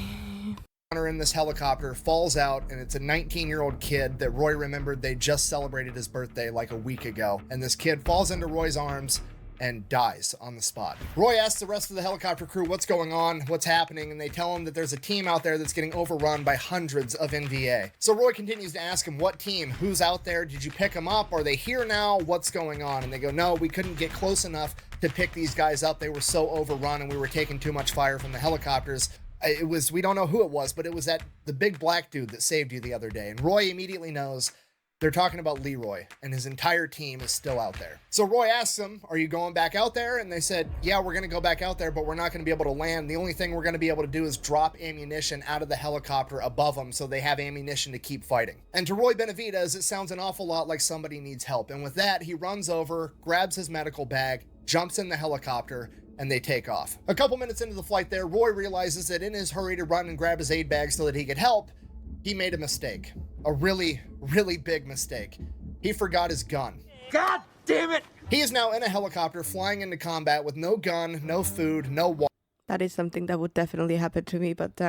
In this helicopter falls out, and it's a 19-year-old kid that Roy remembered they just celebrated his birthday like a week ago, and this kid falls into Roy's arms and dies on the spot. Roy asks the rest of the helicopter crew what's going on, what's happening, and they tell him that there's a team out there that's getting overrun by hundreds of NVA. So Roy continues to ask him, what team? Who's out there? Did you pick them up? Are they here now? What's going on? And they go, no, we couldn't get close enough to pick these guys up. They were so overrun, and we were taking too much fire from the helicopters. It was, we don't know who it was, but it was the big black dude that saved you the other day. And Roy immediately knows they're talking about Leroy, and his entire team is still out there. So Roy asks them, are you going back out there? And they said, yeah, we're going to go back out there, but we're not going to be able to land. The only thing we're going to be able to do is drop ammunition out of the helicopter above them so they have ammunition to keep fighting. And to Roy Benavidez, it sounds an awful lot like somebody needs help. And with that, he runs over, grabs his medical bag, jumps in the helicopter, and they take off. A couple minutes into the flight there, Roy realizes that in his hurry to run and grab his aid bag so that he could help, he made a mistake. A really, really big mistake. He forgot his gun. God damn it! He is now in a helicopter flying into combat with no gun, no food, no water. That is something that would definitely happen to me, but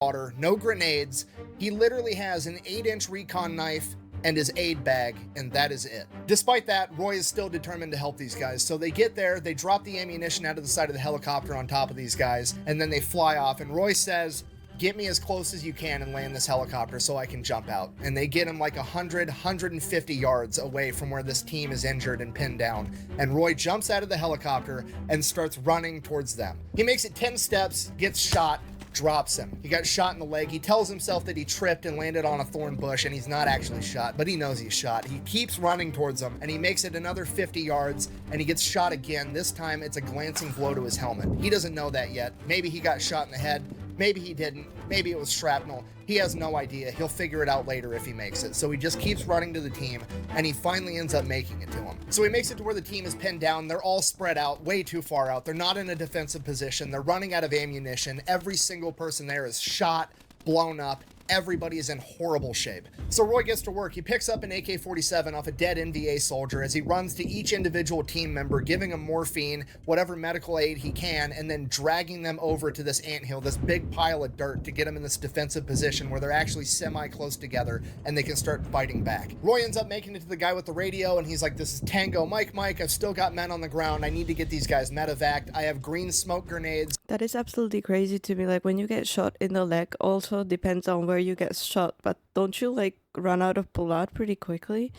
Water, no grenades. He literally has an 8-inch recon knife and his aid bag, and that is it. Despite that, Roy is still determined to help these guys. So they get there, they drop the ammunition out of the side of the helicopter on top of these guys, and then they fly off. And Roy says, get me as close as you can and land this helicopter so I can jump out. And they get him like 150 yards away from where this team is injured and pinned down. And Roy jumps out of the helicopter and starts running towards them. He makes it 10 steps, gets shot, drops him. He got shot in the leg. He tells himself that he tripped and landed on a thorn bush, and he's not actually shot, but he knows he's shot. He keeps running towards him, and he makes it another 50 yards, and he gets shot again. This time, it's a glancing blow to his helmet. He doesn't know that yet. Maybe he got shot in the head. Maybe he didn't. Maybe it was shrapnel. He has no idea. He'll figure it out later if he makes it. So he just keeps running to the team, and he finally ends up making it to him. So he makes it to where the team is pinned down. They're all spread out, way too far out. They're not in a defensive position. They're running out of ammunition. Every single person there is shot, blown up. Everybody is in horrible shape. So Roy gets to work. He picks up an AK-47 off a dead NVA soldier as he runs to each individual team member, giving them morphine, whatever medical aid he can, and then dragging them over to this anthill, this big pile of dirt, to get them in this defensive position where they're actually semi-close together and they can start fighting back. Roy ends up making it to the guy with the radio, and he's like, "This is Tango Mike, I've still got men on the ground. I need to get these guys medevaced. I have green smoke grenades." That is absolutely crazy to me. Like, when you get shot in the leg, also depends on where you get shot, but don't you like run out of blood pretty quickly?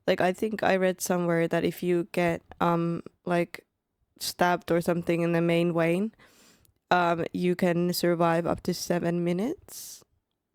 Like, I think I read somewhere that if you get like stabbed or something in the main vein, you can survive up to 7 minutes.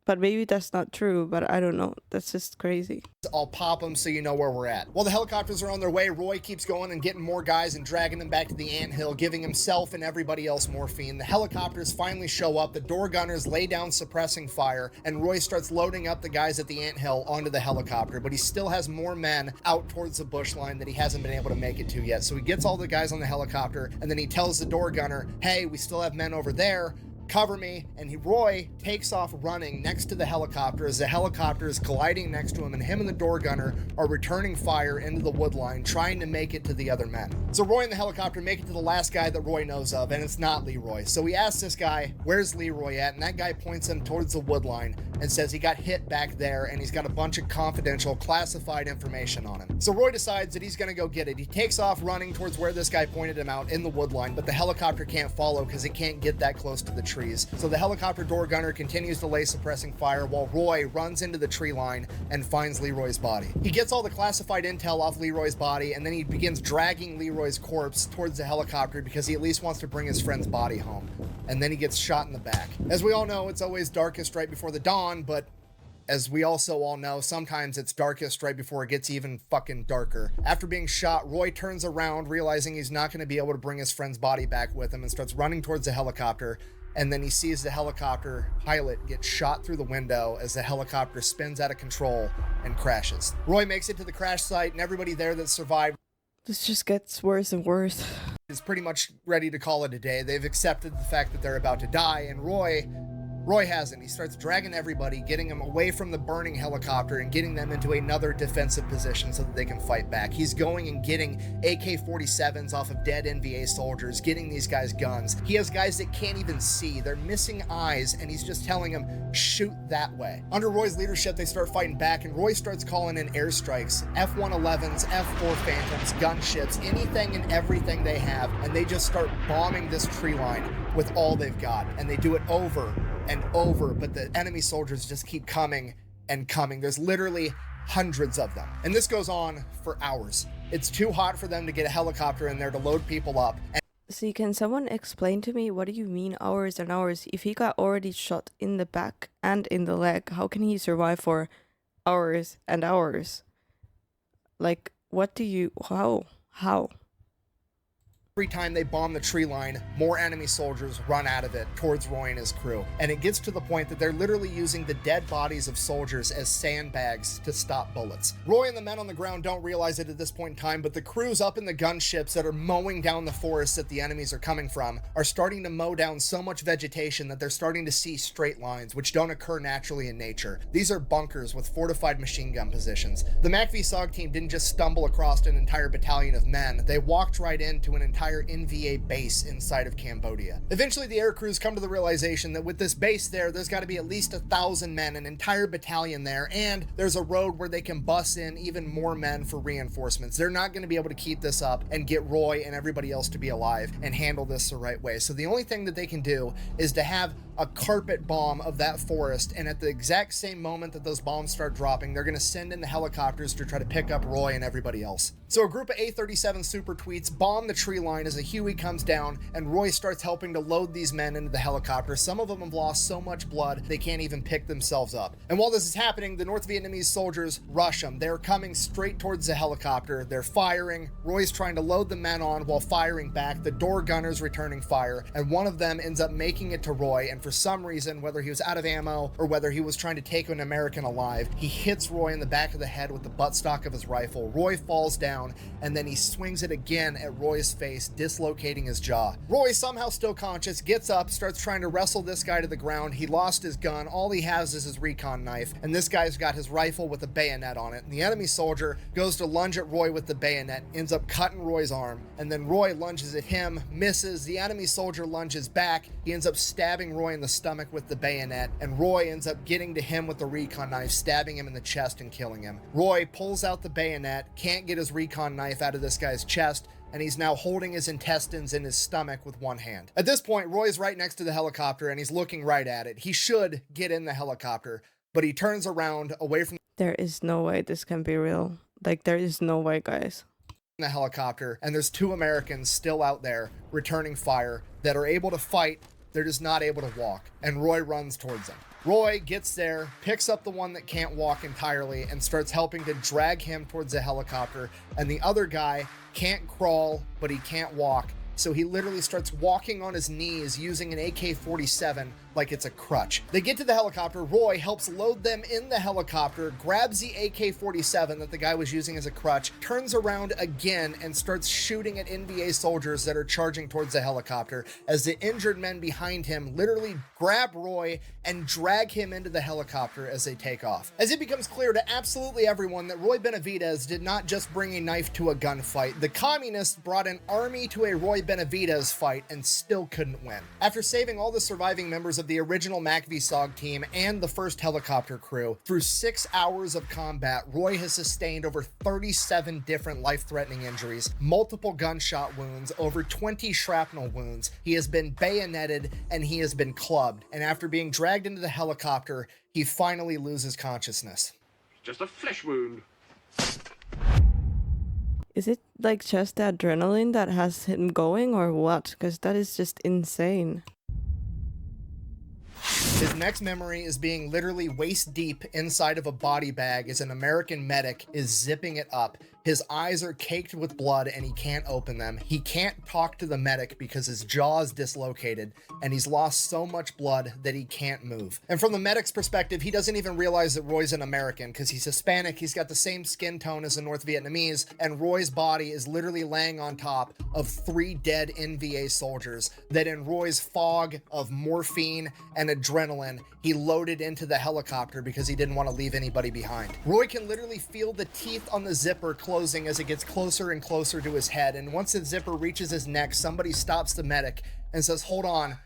But maybe that's not true, but I don't know. That's just crazy. I'll pop them so you know where we're at. While the helicopters are on their way, Roy keeps going and getting more guys and dragging them back to the anthill, giving himself and everybody else morphine. The helicopters finally show up, the door gunners lay down suppressing fire, and Roy starts loading up the guys at the anthill onto the helicopter, but he still has more men out towards the bush line that he hasn't been able to make it to yet. So he gets all the guys on the helicopter, and then he tells the door gunner, "Hey, we still have men over there. Cover me," and Roy takes off running next to the helicopter as the helicopter is colliding next to him, and him and the door gunner are returning fire into the wood line, trying to make it to the other men. So Roy and the helicopter make it to the last guy that Roy knows of, and it's not Leroy. So he asks this guy, "Where's Leroy at?" And that guy points him towards the wood line and says he got hit back there, and he's got a bunch of confidential, classified information on him. So Roy decides that he's gonna go get it. He takes off running towards where this guy pointed him out in the wood line, but the helicopter can't follow because it can't get that close to the tree. So the helicopter door gunner continues to lay suppressing fire while Roy runs into the tree line and finds Leroy's body. He gets all the classified intel off Leroy's body, and then he begins dragging Leroy's corpse towards the helicopter because he at least wants to bring his friend's body home. And then he gets shot in the back. As we all know, it's always darkest right before the dawn, but as we also all know, sometimes it's darkest right before it gets even fucking darker. After being shot, Roy turns around, realizing he's not going to be able to bring his friend's body back with him, and starts running towards the helicopter. And then he sees the helicopter pilot get shot through the window as the helicopter spins out of control and crashes. Roy makes it to the crash site, and everybody there that survived This just gets worse and worse. is pretty much ready to call it a day. They've accepted the fact that they're about to die, and Roy hasn't. He starts dragging everybody, getting them away from the burning helicopter and getting them into another defensive position so that they can fight back. He's going and getting AK-47s off of dead NVA soldiers, getting these guys guns. He has guys that can't even see. They're missing eyes, and he's just telling them, "Shoot that way." Under Roy's leadership, they start fighting back, and Roy starts calling in airstrikes, F-111s, F-4 Phantoms, gunships, anything and everything they have, and they just start bombing this tree line with all they've got, and they do it over and over, but the enemy soldiers just keep coming and coming. There's literally hundreds of them, and this goes on for hours. It's too hot for them to get a helicopter in there to load people up. And See, can someone explain to me, what do you mean hours and hours? If he got already shot in the back and in the leg, how can he survive for hours and hours? Like, how? every time they bomb the tree line, more enemy soldiers run out of it towards Roy and his crew. And it gets to the point that they're literally using the dead bodies of soldiers as sandbags to stop bullets. Roy and the men on the ground don't realize it at this point in time, but the crews up in the gunships that are mowing down the forest that the enemies are coming from are starting to mow down so much vegetation that they're starting to see straight lines, which don't occur naturally in nature. These are bunkers with fortified machine gun positions. The MACV SOG team didn't just stumble across an entire battalion of men, they walked right into an entire NVA base inside of Cambodia. Eventually the air crews come to the realization that with this base there's got to be at least 1,000 men, an entire battalion there, and there's a road where they can bus in even more men for reinforcements. They're not going to be able to keep this up and get Roy and everybody else to be alive and handle this the right way. So the only thing that they can do is to have a carpet bomb of that forest, and at the exact same moment that those bombs start dropping, they're going to send in the helicopters to try to pick up Roy and everybody else. So a group of A-37 Super Tweets bomb the tree line Landmine as a Huey comes down, and Roy starts helping to load these men into the helicopter. Some of them have lost so much blood they can't even pick themselves up. And while this is happening, the North Vietnamese soldiers rush them. They're coming straight towards the helicopter. They're firing. Roy's trying to load the men on while firing back. The door gunner's returning fire, and one of them ends up making it to Roy, and for some reason, whether he was out of ammo or whether he was trying to take an American alive, he hits Roy in the back of the head with the buttstock of his rifle. Roy falls down, and then he swings it again at Roy's face, dislocating his jaw. Roy, somehow still conscious, gets up, starts trying to wrestle this guy to the ground. He lost his gun. All he has is his recon knife, and this guy's got his rifle with a bayonet on it. And the enemy soldier goes to lunge at Roy with the bayonet, ends up cutting Roy's arm, and then Roy lunges at him, misses. The enemy soldier lunges back. He ends up stabbing Roy in the stomach with the bayonet, and Roy ends up getting to him with the recon knife, stabbing him in the chest and killing him. Roy pulls out the bayonet, can't get his recon knife out of this guy's chest, and he's now holding his intestines in his stomach with one hand. At this point, Roy's right next to the helicopter, and he's looking right at it. He should get in the helicopter, but he turns around away from There is no way this can be real. Like, there is no way, guys. the helicopter, and there's 2 Americans still out there returning fire that are able to fight. They're just not able to walk, and Roy runs towards them. Roy gets there, picks up the one that can't walk entirely, and starts helping to drag him towards the helicopter, and the other guy can't crawl, but he can't walk, so he literally starts walking on his knees using an AK-47 like it's a crutch. They get to the helicopter. Roy helps load them in the helicopter, grabs the AK-47 that the guy was using as a crutch, turns around again and starts shooting at NVA soldiers that are charging towards the helicopter as the injured men behind him literally grab Roy and drag him into the helicopter as they take off. As it becomes clear to absolutely everyone that Roy Benavidez did not just bring a knife to a gunfight, the communists brought an army to a Roy Benavidez fight and still couldn't win. After saving all the surviving members of the original MACV SOG team and the first helicopter crew, through 6 hours of combat, Roy has sustained over 37 different life-threatening injuries, multiple gunshot wounds, over 20 shrapnel wounds. He has been bayoneted and he has been clubbed, and after being dragged into the helicopter, he finally loses consciousness. Just a flesh wound. Is it like just the adrenaline that has him going or what? Because that is just insane. His next memory is being literally waist deep inside of a body bag as an American medic is zipping it up. His eyes are caked with blood and he can't open them. He can't talk to the medic because his jaw is dislocated and he's lost so much blood that he can't move. And from the medic's perspective, he doesn't even realize that Roy's an American because he's Hispanic, he's got the same skin tone as the North Vietnamese, and Roy's body is literally laying on top of 3 dead NVA soldiers that in Roy's fog of morphine and adrenaline, he loaded into the helicopter because he didn't want to leave anybody behind. Roy can literally feel the teeth on the zipper closing as it gets closer and closer to his head, and once the zipper reaches his neck, somebody stops the medic and says, "Hold on,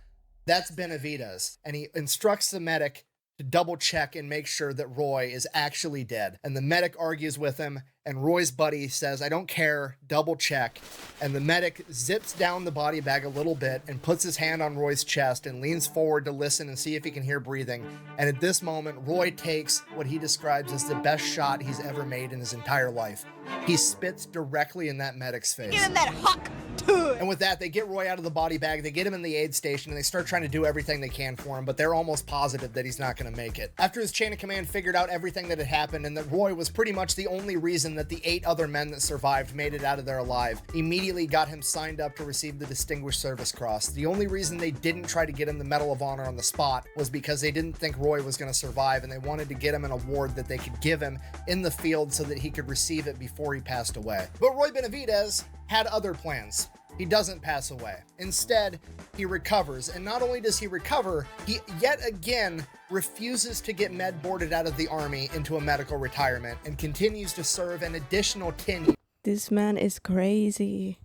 that's Benavidez," and he instructs the medic to double check and make sure that Roy is actually dead. And the medic argues with him, and Roy's buddy says, "I don't care, double check." And the medic zips down the body bag a little bit and puts his hand on Roy's chest and leans forward to listen and see if he can hear breathing. And at this moment, Roy takes what he describes as the best shot he's ever made in his entire life. He spits directly in that medic's face. Give him that hawk. And with that, they get Roy out of the body bag, they get him in the aid station, and they start trying to do everything they can for him, but they're almost positive that he's not going to make it. After his chain of command figured out everything that had happened and that Roy was pretty much the only reason that the 8 other men that survived made it out of there alive, immediately got him signed up to receive the Distinguished Service Cross. The only reason they didn't try to get him the Medal of Honor on the spot was because they didn't think Roy was going to survive, and they wanted to get him an award that they could give him in the field so that he could receive it before he passed away. But Roy Benavidez had other plans. He doesn't pass away. Instead, he recovers. And not only does he recover, he yet again refuses to get med boarded out of the army into a medical retirement and continues to serve an additional 10 years. This man is crazy.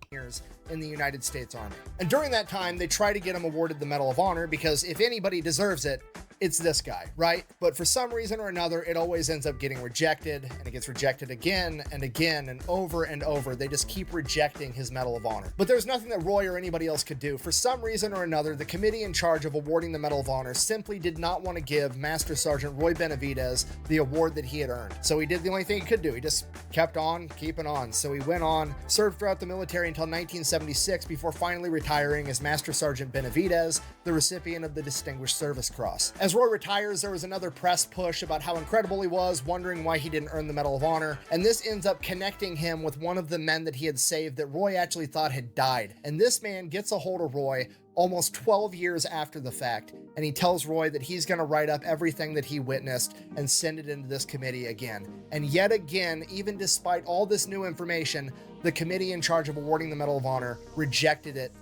In the United States Army. And during that time, they try to get him awarded the Medal of Honor because if anybody deserves it, it's this guy, right? But for some reason or another, it always ends up getting rejected, and it gets rejected again and again and over and over. They just keep rejecting his Medal of Honor. But there's nothing that Roy or anybody else could do. For some reason or another, the committee in charge of awarding the Medal of Honor simply did not want to give Master Sergeant Roy Benavidez the award that he had earned. So he did the only thing he could do. He just kept on keeping on. So he went on, served throughout the military until 1976 before finally retiring as Master Sergeant Benavidez, the recipient of the Distinguished Service Cross. As Roy retires, there was another press push about how incredible he was, wondering why he didn't earn the Medal of Honor, and this ends up connecting him with one of the men that he had saved that Roy actually thought had died. And this man gets a hold of Roy almost 12 years after the fact, and he tells Roy that he's going to write up everything that he witnessed and send it into this committee again. And yet again, even despite all this new information, the committee in charge of awarding the Medal of Honor rejected it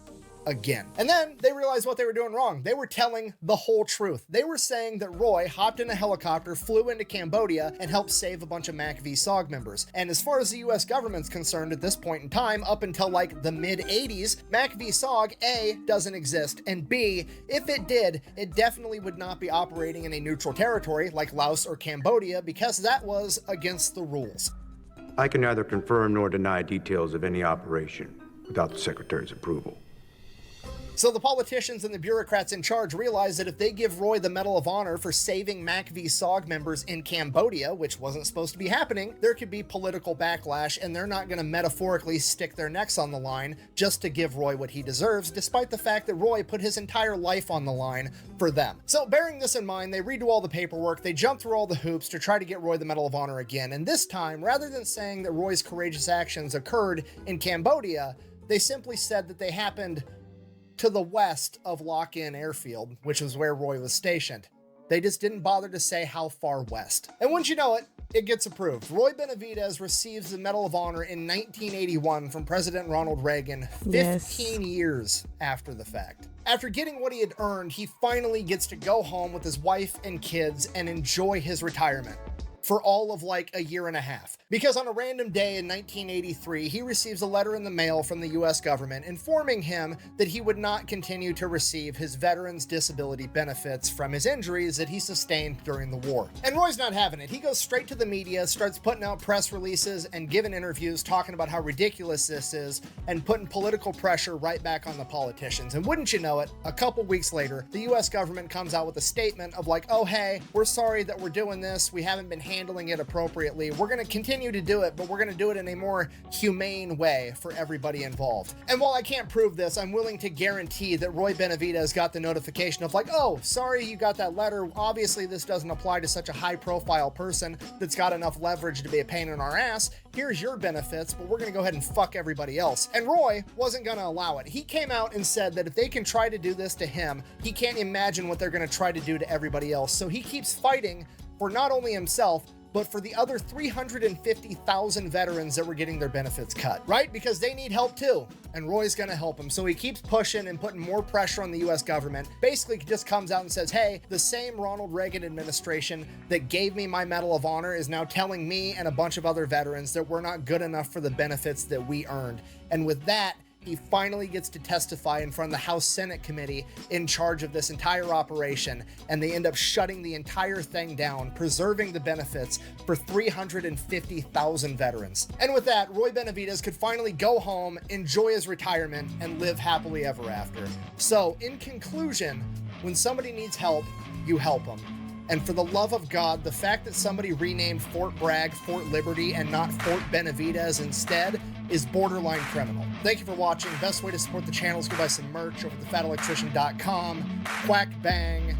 again. And then they realized what they were doing wrong. They were telling the whole truth. They were saying that Roy hopped in a helicopter, flew into Cambodia, and helped save a bunch of MACV SOG members. And as far as the US government's concerned at this point in time, up until like the mid-80s, MACV SOG, A, doesn't exist, and B, if it did, it definitely would not be operating in a neutral territory like Laos or Cambodia, because that was against the rules. I can neither confirm nor deny details of any operation without the Secretary's approval. So the politicians and the bureaucrats in charge realize that if they give Roy the Medal of Honor for saving MACV SOG members in Cambodia, which wasn't supposed to be happening, there could be political backlash, and they're not going to metaphorically stick their necks on the line just to give Roy what he deserves, despite the fact that Roy put his entire life on the line for them. So bearing this in mind, they redo all the paperwork, they jump through all the hoops to try to get Roy the Medal of Honor again, and this time, rather than saying that Roy's courageous actions occurred in Cambodia, they simply said that they happened to the west of Lock-In Airfield, which was where Roy was stationed. They just didn't bother to say how far west. And once you know it, it gets approved. Roy Benavidez receives the Medal of Honor in 1981 from President Ronald Reagan, 15 years after the fact. After getting what he had earned, he finally gets to go home with his wife and kids and enjoy his retirement for all of like a year and a half. Because on a random day in 1983, he receives a letter in the mail from the US government informing him that he would not continue to receive his veterans disability benefits from his injuries that he sustained during the war. And Roy's not having it. He goes straight to the media, starts putting out press releases and giving interviews talking about how ridiculous this is and putting political pressure right back on the politicians. And wouldn't you know it, a couple weeks later, the US government comes out with a statement of like, oh hey, we're sorry that we're doing this. We haven't been handling it appropriately. We're going to continue to do it, but we're going to do it in a more humane way for everybody involved. And while I can't prove this, I'm willing to guarantee that Roy Benavidez got the notification of like, oh, sorry you got that letter. Obviously this doesn't apply to such a high profile person that's got enough leverage to be a pain in our ass. Here's your benefits, but we're going to go ahead and fuck everybody else. And Roy wasn't going to allow it. He came out and said that if they can try to do this to him, he can't imagine what they're going to try to do to everybody else. So he keeps fighting for not only himself, but for the other 350,000 veterans that were getting their benefits cut, right? Because they need help too, and Roy's gonna help them. So he keeps pushing and putting more pressure on the US government. Basically just comes out and says, hey, the same Ronald Reagan administration that gave me my Medal of Honor is now telling me and a bunch of other veterans that we're not good enough for the benefits that we earned. And with that, he finally gets to testify in front of the House Senate committee in charge of this entire operation, and they end up shutting the entire thing down, preserving the benefits for 350,000 veterans. And with that, Roy Benavidez could finally go home, enjoy his retirement, and live happily ever after. So, in conclusion, when somebody needs help, you help them. And for the love of God, the fact that somebody renamed Fort Bragg Fort Liberty and not Fort Benavidez instead is borderline criminal. Thank you for watching. Best way to support the channel is go buy some merch over at thefatelectrician.com. Quack bang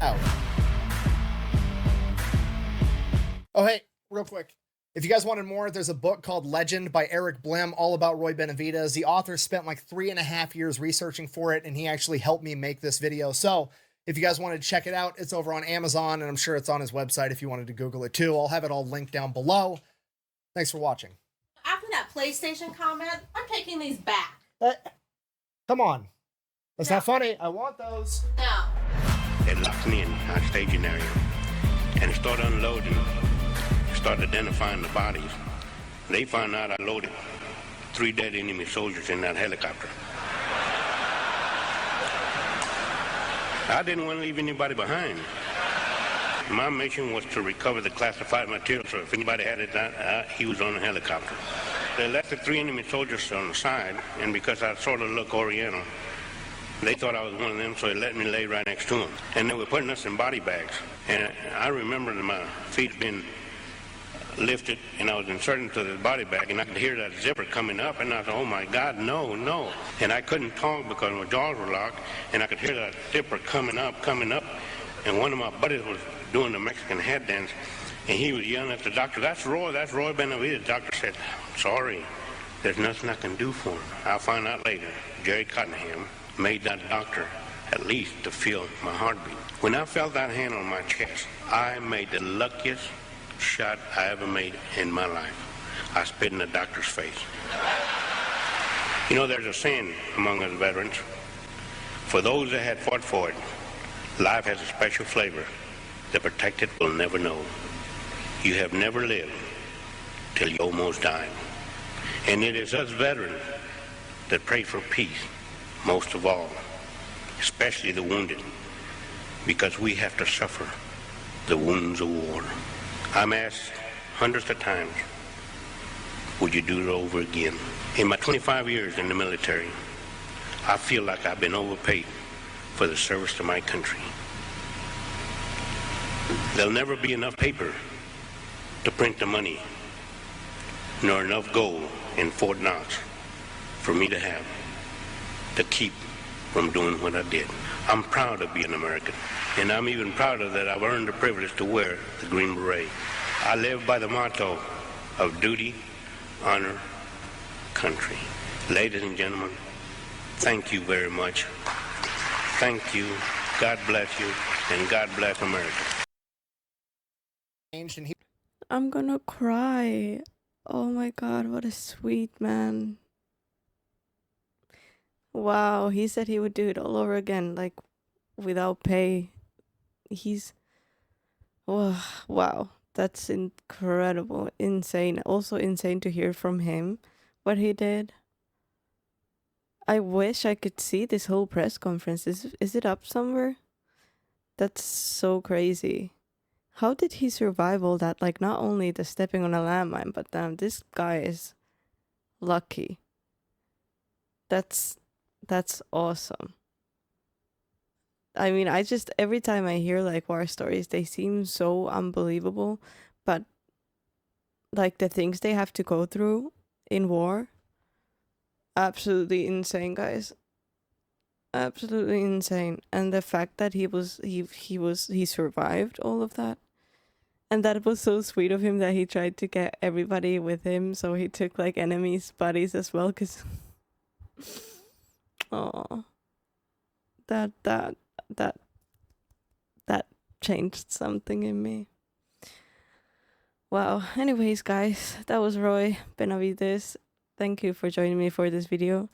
out. Oh, hey, real quick. If you guys wanted more, there's a book called Legend by Eric Blem, all about Roy Benavidez. The author spent like 3.5 years researching for it, and he actually helped me make this video. So if you guys wanted to check it out, it's over on Amazon, and I'm sure it's on his website if you wanted to Google it too. I'll have it all linked down below. Thanks for watching. After that PlayStation comment, I'm taking these back. Come on. That's not funny. I want those. No. They locked me in our staging area and started unloading, started identifying the bodies. They found out I loaded 3 dead enemy soldiers in that helicopter. I didn't want to leave anybody behind. My mission was to recover the classified material, so if anybody had it, he was on a helicopter. They left the 3 enemy soldiers on the side, and because I sort of look Oriental, they thought I was one of them, so they let me lay right next to them. And they were putting us in body bags. And I remember my feet being lifted, and I was inserted into the body bag, and I could hear that zipper coming up, and I thought, oh my God, no, no. And I couldn't talk because my jaws were locked, and I could hear that zipper coming up, and one of my buddies was doing the Mexican head dance, and he was yelling at the doctor, that's Roy Benavidez. The doctor said, sorry, there's nothing I can do for him. I'll find out later. Jerry Cottenham made that doctor at least to feel my heartbeat. When I felt that hand on my chest, I made the luckiest shot I ever made in my life. I spit in the doctor's face. You know, there's a saying among us veterans, for those that had fought for it, life has a special flavor. The protected will never know. You have never lived till you almost died. And it is us veterans that pray for peace, most of all, especially the wounded, because we have to suffer the wounds of war. I'm asked hundreds of times, would you do it over again? In my 25 years in the military, I feel like I've been overpaid for the service to my country. There'll never be enough paper to print the money, nor enough gold in Fort Knox for me to have to keep from doing what I did. I'm proud to be an American, and I'm even prouder that I've earned the privilege to wear the Green Beret. I live by the motto of duty, honor, country. Ladies and gentlemen, thank you very much. Thank you. God bless you, and God bless America. I'm gonna cry. Oh my God, what a sweet man. Wow, he said he would do it all over again, like without pay. Wow, that's incredible, insane. Also insane to hear from him what he did. I wish I could see this whole press conference. Is it up somewhere? That's so crazy. How did he survive all that? Like, not only the stepping on a landmine, but damn, this guy is lucky. That's awesome. I mean, every time I hear like war stories, they seem so unbelievable, but like the things they have to go through in war, absolutely insane, guys. Absolutely insane. And the fact that he survived all of that. And that was so sweet of him that he tried to get everybody with him, so he took like enemies' buddies as well, cuz oh, that changed something in me. Wow. Anyways, guys, that was Roy Benavidez. Thank you for joining me for this video.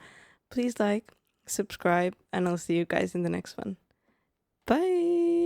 Please like, subscribe, and I'll see you guys in the next one. Bye.